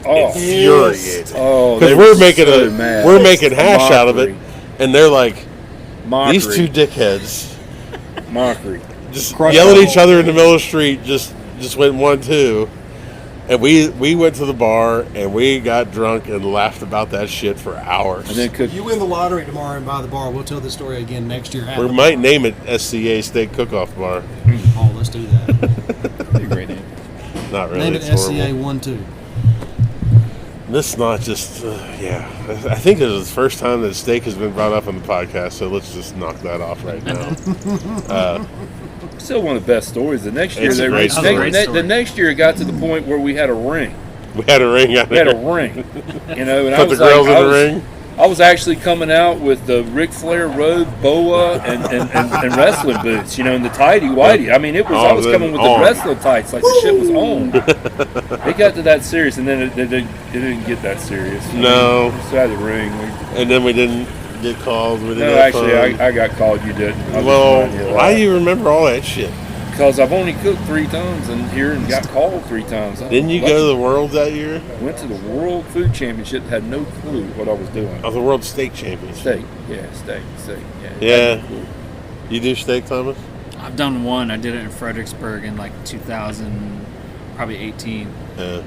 infuriated because we're making hash out of it, and they're like, Mockery. These two dickheads, mockery, just yell at each other in the middle of the street. Just went 1-2, And we went to the bar and we got drunk and laughed about that shit for hours. And then If you win the lottery tomorrow and buy the bar, we'll tell this story again next year. We might name it SCA Steak Cook-Off Bar. Oh, let's do that. Pretty great name. Not really. Name it it's SCA horrible. 1-2. This is not just, yeah. I think this is the first time that steak has been brought up on the podcast, so let's just knock that off right now. Still one of the best stories. The next year, It's a great story. the next year, it got to the point where we had a ring. We had a ring out We had there. a ring, you know. And Put the girls in the ring. I was actually coming out with the Ric Flair robe, boa, and wrestling boots, you know, and the tighty whitey. I mean, I was coming with the wrestling tights, like the shit was on. It got to that serious, and then it didn't get that serious. No. We still had the ring. And then we didn't get called. We didn't No, have actually, fun. I got called. You didn't. Well, why do you remember all that shit? Because I've only cooked 3 times in here and got called 3 times. Didn't you go to the World that year? Went to the World Food Championship. Had no clue what I was doing. Oh, the World Steak Championship. Steak, yeah, steak. Yeah. You do steak, Thomas? I've done one. I did it in Fredericksburg in like 2000, probably 18. Yeah.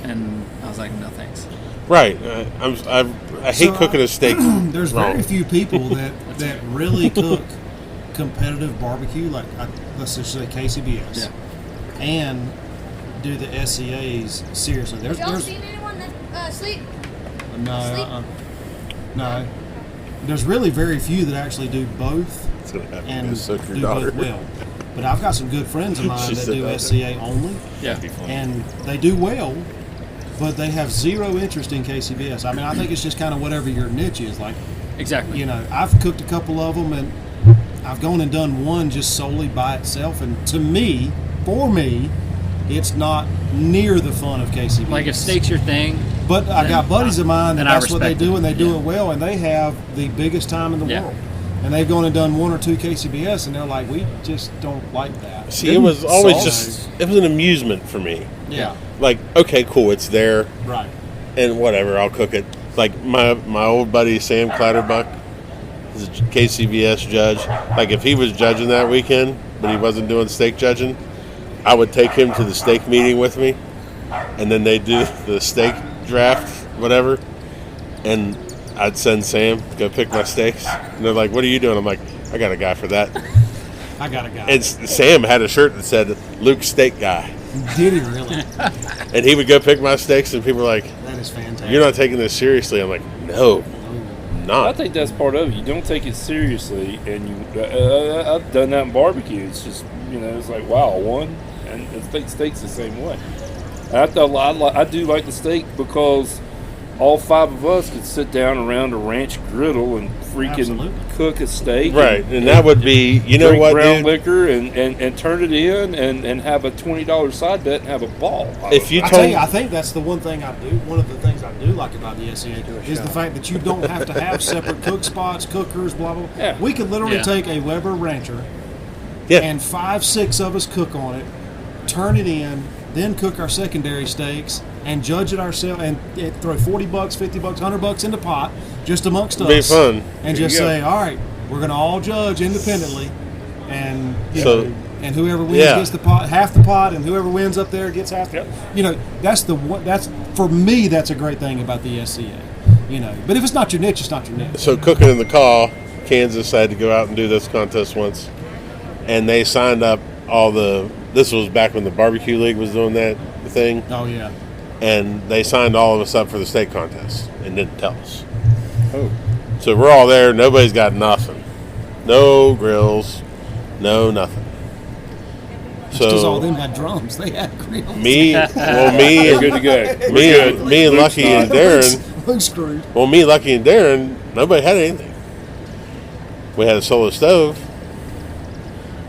And I was like, no thanks. Right. I hate cooking a steak. There's very few people that really cook competitive barbecue, like let's just say KCBS, and do the SCAs seriously. Have y'all seen anyone that sleep? No. There's really very few that actually do both and do both well. But I've got some good friends of mine that do SCA only, and they do well, but they have zero interest in KCBS. I mean, I think it's just kind of whatever your niche is. Like, exactly. You know, I've cooked a couple of them, and I've gone and done one just solely by itself, and for me, it's not near the fun of KCBS. Like if steak's your thing. But I got buddies of mine that that's what they do, and they do Yeah. it well, and they have the biggest time in the world. And they've gone and done 1 or 2 KCBS, and they're like, we just don't like that. See, it was always it was an amusement for me. Yeah. Like, okay, cool, it's there. Right. And whatever, I'll cook it. Like my old buddy Sam Clatterbuck is a KCBS judge. Like if he was judging that weekend, but he wasn't doing steak judging, I would take him to the steak meeting with me, and then they'd do the steak draft, whatever, and I'd send Sam to go pick my steaks. And they're like, what are you doing? I'm like, I got a guy for that. I got a guy. And Sam had a shirt that said, Luke Steak Guy. Did he really? And he would go pick my steaks, and people were like, that is fantastic. you're not taking this seriously. I'm like, no, not. I think that's part of it. You don't take it seriously, and you. I've done that in barbecue. It's just, you know, it's like, wow, one, and I think steak's the same way. And I do like the steak because all 5 of us could sit down around a ranch griddle and freaking cook a steak. Right, and that would be, you know drink what, brown dude? liquor and turn it in and have a $20 side bet and have a ball. If you I think that's the one thing I do. One of the things I do like about the SCA is the fact that you don't have to have separate cook spots, cookers, blah blah blah. Yeah. We could literally Yeah. take a Weber Rancher, Yeah. and 5-6 of us cook on it, turn it in, then cook our secondary steaks and judge it ourselves, and throw $40, $50, $100 in the pot just amongst us. Be fun. And There just you go. say, all right, we're going to all judge independently, and you So- know, and whoever wins Yeah. gets the pot, half the pot, and whoever wins up there gets half. You know, that's for me. That's a great thing about the SCA. You know, but if it's not your niche, it's not your niche. So cooking in the call, Kansas had to go out and do this contest once, and they signed up all the. This was back when the barbecue league was doing that thing. Oh yeah. And they signed all of us up for the steak contest and didn't tell us. Oh. So we're all there. Nobody's got nothing. No grills. No nothing. Because all So them had drums, they had grills. me Good to go. me and Lucky and Darren. Luke's screwed. Well, me, Lucky, and Darren, nobody had anything. We had a solo stove.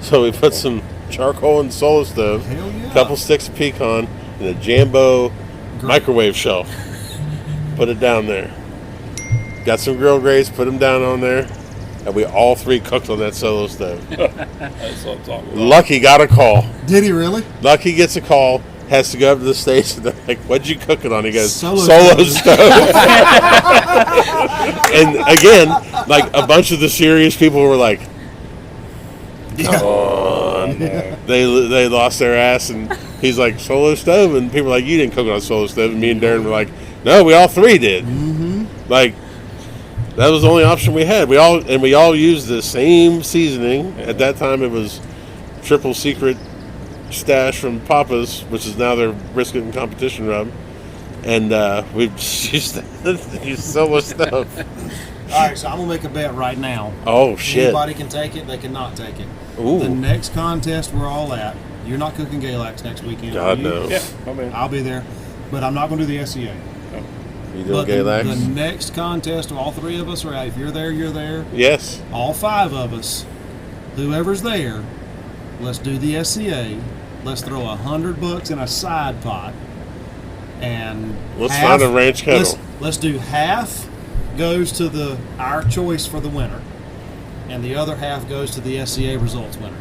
So we put some charcoal in the solo stove, Hell yeah. a couple sticks of pecan, and a Jambo microwave shelf. Put it down there. Got some grill grates, put them down on there, and we all 3 cooked on that solo stove. That's what I'm talking about. Lucky got a call. Did he really? Lucky gets a call, has to go up to the station. They're like, what'd you cook it on? He goes, Solo stove. And again, like a bunch of the serious people were like, come on. they lost their ass, and he's like, solo stove, and people are like, you didn't cook on a solo stove, and me and Darren were like, no, we all three did. Like, that was the only option we had. We all used the same seasoning. At that time, it was Triple Secret Stash from Papa's, which is now their brisket and competition rub, and we've just used solo stove. All right, so I'm gonna make a bet right now. Oh shit! Anybody can take it. They cannot take it. Ooh. The next contest we're all at. You're not cooking Galax next weekend. God are you? no. Yeah, I'm in. I'll be there, but I'm not gonna do the SCA. You doing But Galax? the next contest, all three of us are out. If you're there, you're there. Yes. All five of us, whoever's there, let's do the SCA. Let's throw $100 in a side pot, and Let's find a ranch kettle. Let's do half goes to our choice for the winner, and the other half goes to the SCA results winner.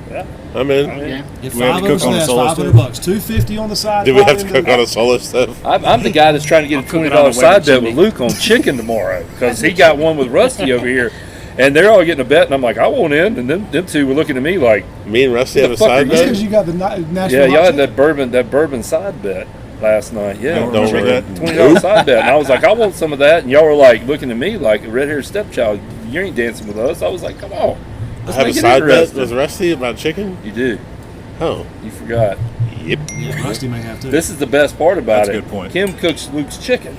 Yeah. I'm in. Yeah. If We have five to of us, cook on a that's solo $500. $250 on the side. Do we pot have to into cook the- on a solo stove? I'm the guy that's trying to get a cook it $20 on the side way bet to with Jimmy. Luke on chicken tomorrow because he got one with Rusty over here, and they're all getting a bet, and I'm like, I want in, and them two were looking at me like, Me and Rusty have a fuck are side you That's bet. because you got the Nashville yeah, y'all hot had that bourbon side bet last night. Yeah, Don't remember that. $20 side bet, and I was like, I want some of that, and y'all were like looking at me like a red-haired stepchild. You ain't dancing with us. I was like, come on, I let's have a make it side bet interesting. with Rusty about chicken. You do. Oh, You forgot. yep. Yeah, Rusty may have too. This is the best part about That's a it. good point. Kim cooks Luke's chicken.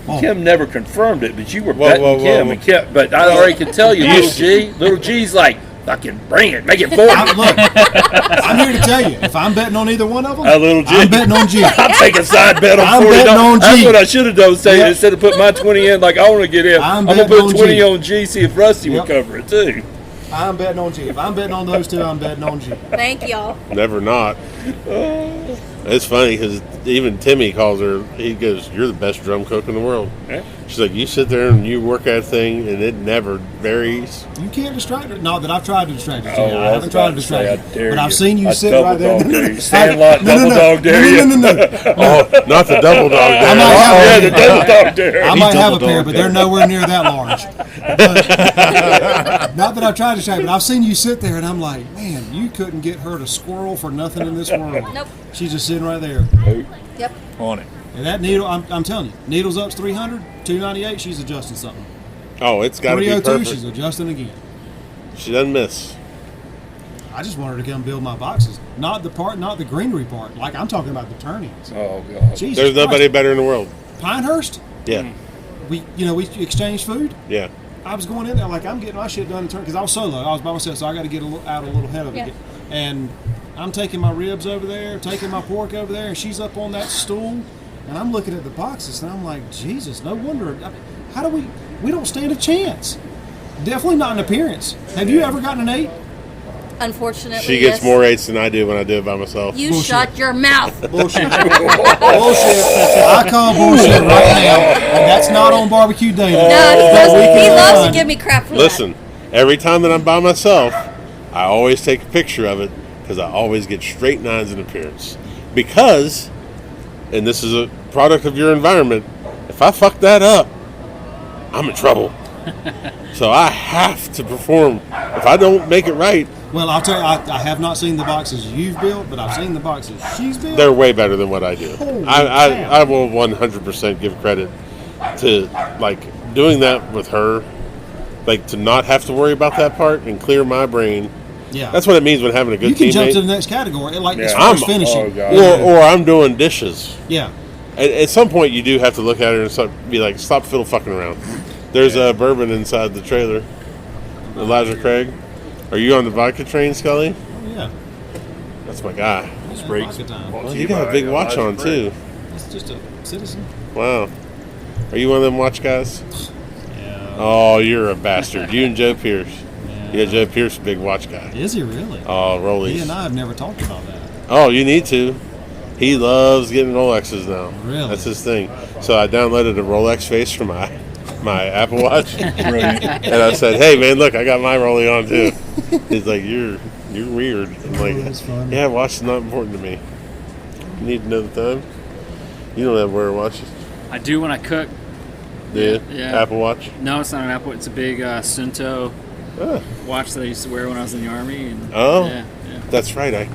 Oh. Kim never confirmed it, but you were Whoa, betting whoa, whoa, Kim. whoa. And Kim, but I already can tell you, Little G's like, fucking bring it, make it 40. Look, I'm here to tell you, if I'm betting on either one of them, Little G. I'm betting on G. I'm taking a side bet on I'm $40. betting on That's G. what I should have done. Say Yep. instead of putting my 20 in, like I want to get in. I'm I'm gonna betting put on 20 G. on G. See if Rusty Yep. will cover it too. I'm betting on G. If I'm betting on those two, I'm betting on G. Thank y'all. Never not. It's funny because even Timmy calls her. He goes, "You're the best drum cook in the world." Yeah. She's like, "You sit there and you work that thing, and it never varies." You can't distract her. Not that I've tried to distract you. Oh, I I haven't was tried about to to say, distract I you. dare But I've you. seen you I sit right there. double dog dare you. Sandlot double dog dare you. No. Oh, not the double dog. I dare. might have Yeah, a the pair. double dog dare. I might have a double pair, dog but they're dare. nowhere near that large. But, not that I've tried to distract, but I've seen you sit there, and I'm like, man, you couldn't get her to squirrel for nothing in this world. Nope. She's just sitting right there. Yep. On it. And that needle, I'm telling you, needle's up 300, 298, she's adjusting something. Oh, it's got to be 302, perfect. she's adjusting again. She doesn't miss. I just want her to come build my boxes. Not the greenery part. Like, I'm talking about the turnings. Oh god. Jesus There's nobody Christ. better in the world. Pinehurst, Yeah, we exchanged food. yeah. I was going in there like I'm getting my shit done in turn because I was solo. I was by myself, so I got to get out a little ahead of it. Yeah. And I'm taking my ribs over there, taking my pork over there, and she's up on that stool, and I'm looking at the boxes, and I'm like, Jesus, no wonder. How do we don't stand a chance? Definitely not in appearance. Have you ever gotten an 8? Unfortunately, She gets yes. more 8s than I do when I do it by myself. You Bullshit. shut your mouth. Bullshit. Bullshit. I call bullshit right now, and that's not on barbecue day. No, he loves to give me crap for Listen, every time that I'm by myself, I always take a picture of it because I always get straight 9s in appearance. Because, and this is a product of your environment, if I fuck that up, I'm in trouble. So I have to perform. If I don't make it right, Well, I'll tell you, I have not seen the boxes you've built, but I've seen the boxes she's built. they're way better than what I do. Holy I will 100% give credit to like doing that with her, like to not have to worry about that part and clear my brain. Yeah. That's what it means when having a good You can jump teammate. to the next category, like as Yeah. far as finishing. Oh, God. or I'm doing dishes. Yeah. At some point, you do have to look at her and be like, "Stop fiddle fucking around." There's a bourbon inside the trailer. Elijah Craig, are you on the vodka train, Scully? Yeah. That's my guy. Breaks. Vodka time. Well, you got a big watch on too. It's just a citizen. Wow. Are you one of them watch guys? Yeah. Oh, you're a bastard. You and Joe Pierce. Yeah, Joe Pierce, a big watch guy. Is he really? Oh, Rollies. He and I have never talked about that. Oh, you need to. He loves getting Rolexes now. Really? That's his thing. So I downloaded a Rolex face for my Apple Watch. And I said, "Hey man, look, I got my Rollie on too." He's like, "You're weird." I'm like, that's funny. "Yeah, watch is not important to me. You need to know the time. You don't have to wear watches, I do when I cook. do you? Yeah. Apple Watch. No, it's not an Apple. It's a big Sunto watch that I used to wear when I was in the Army. And, yeah. That's right. I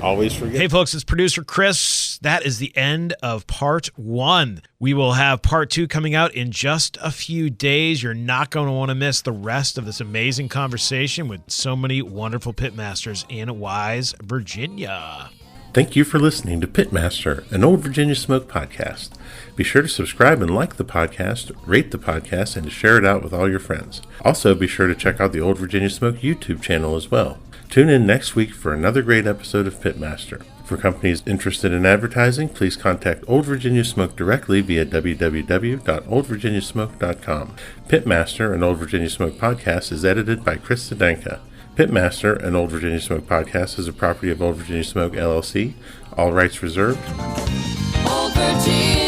always forget. Hey, folks, it's producer Chris. That is the end of part 1. We will have part 2 coming out in just a few days. You're not going to want to miss the rest of this amazing conversation with so many wonderful pitmasters in Wise, Virginia. Thank you for listening to Pitmaster, an Old Virginia Smoke podcast. Be sure to subscribe and like the podcast, rate the podcast, and to share it out with all your friends. Also, be sure to check out the Old Virginia Smoke YouTube channel as well. Tune in next week for another great episode of Pitmaster. For companies interested in advertising, please contact Old Virginia Smoke directly via www.oldvirginiasmoke.com. Pitmaster, an Old Virginia Smoke podcast, is edited by Chris Sedenka. Pitmaster, an Old Virginia Smoke podcast, is a property of Old Virginia Smoke, LLC. All rights reserved. Old Virginia.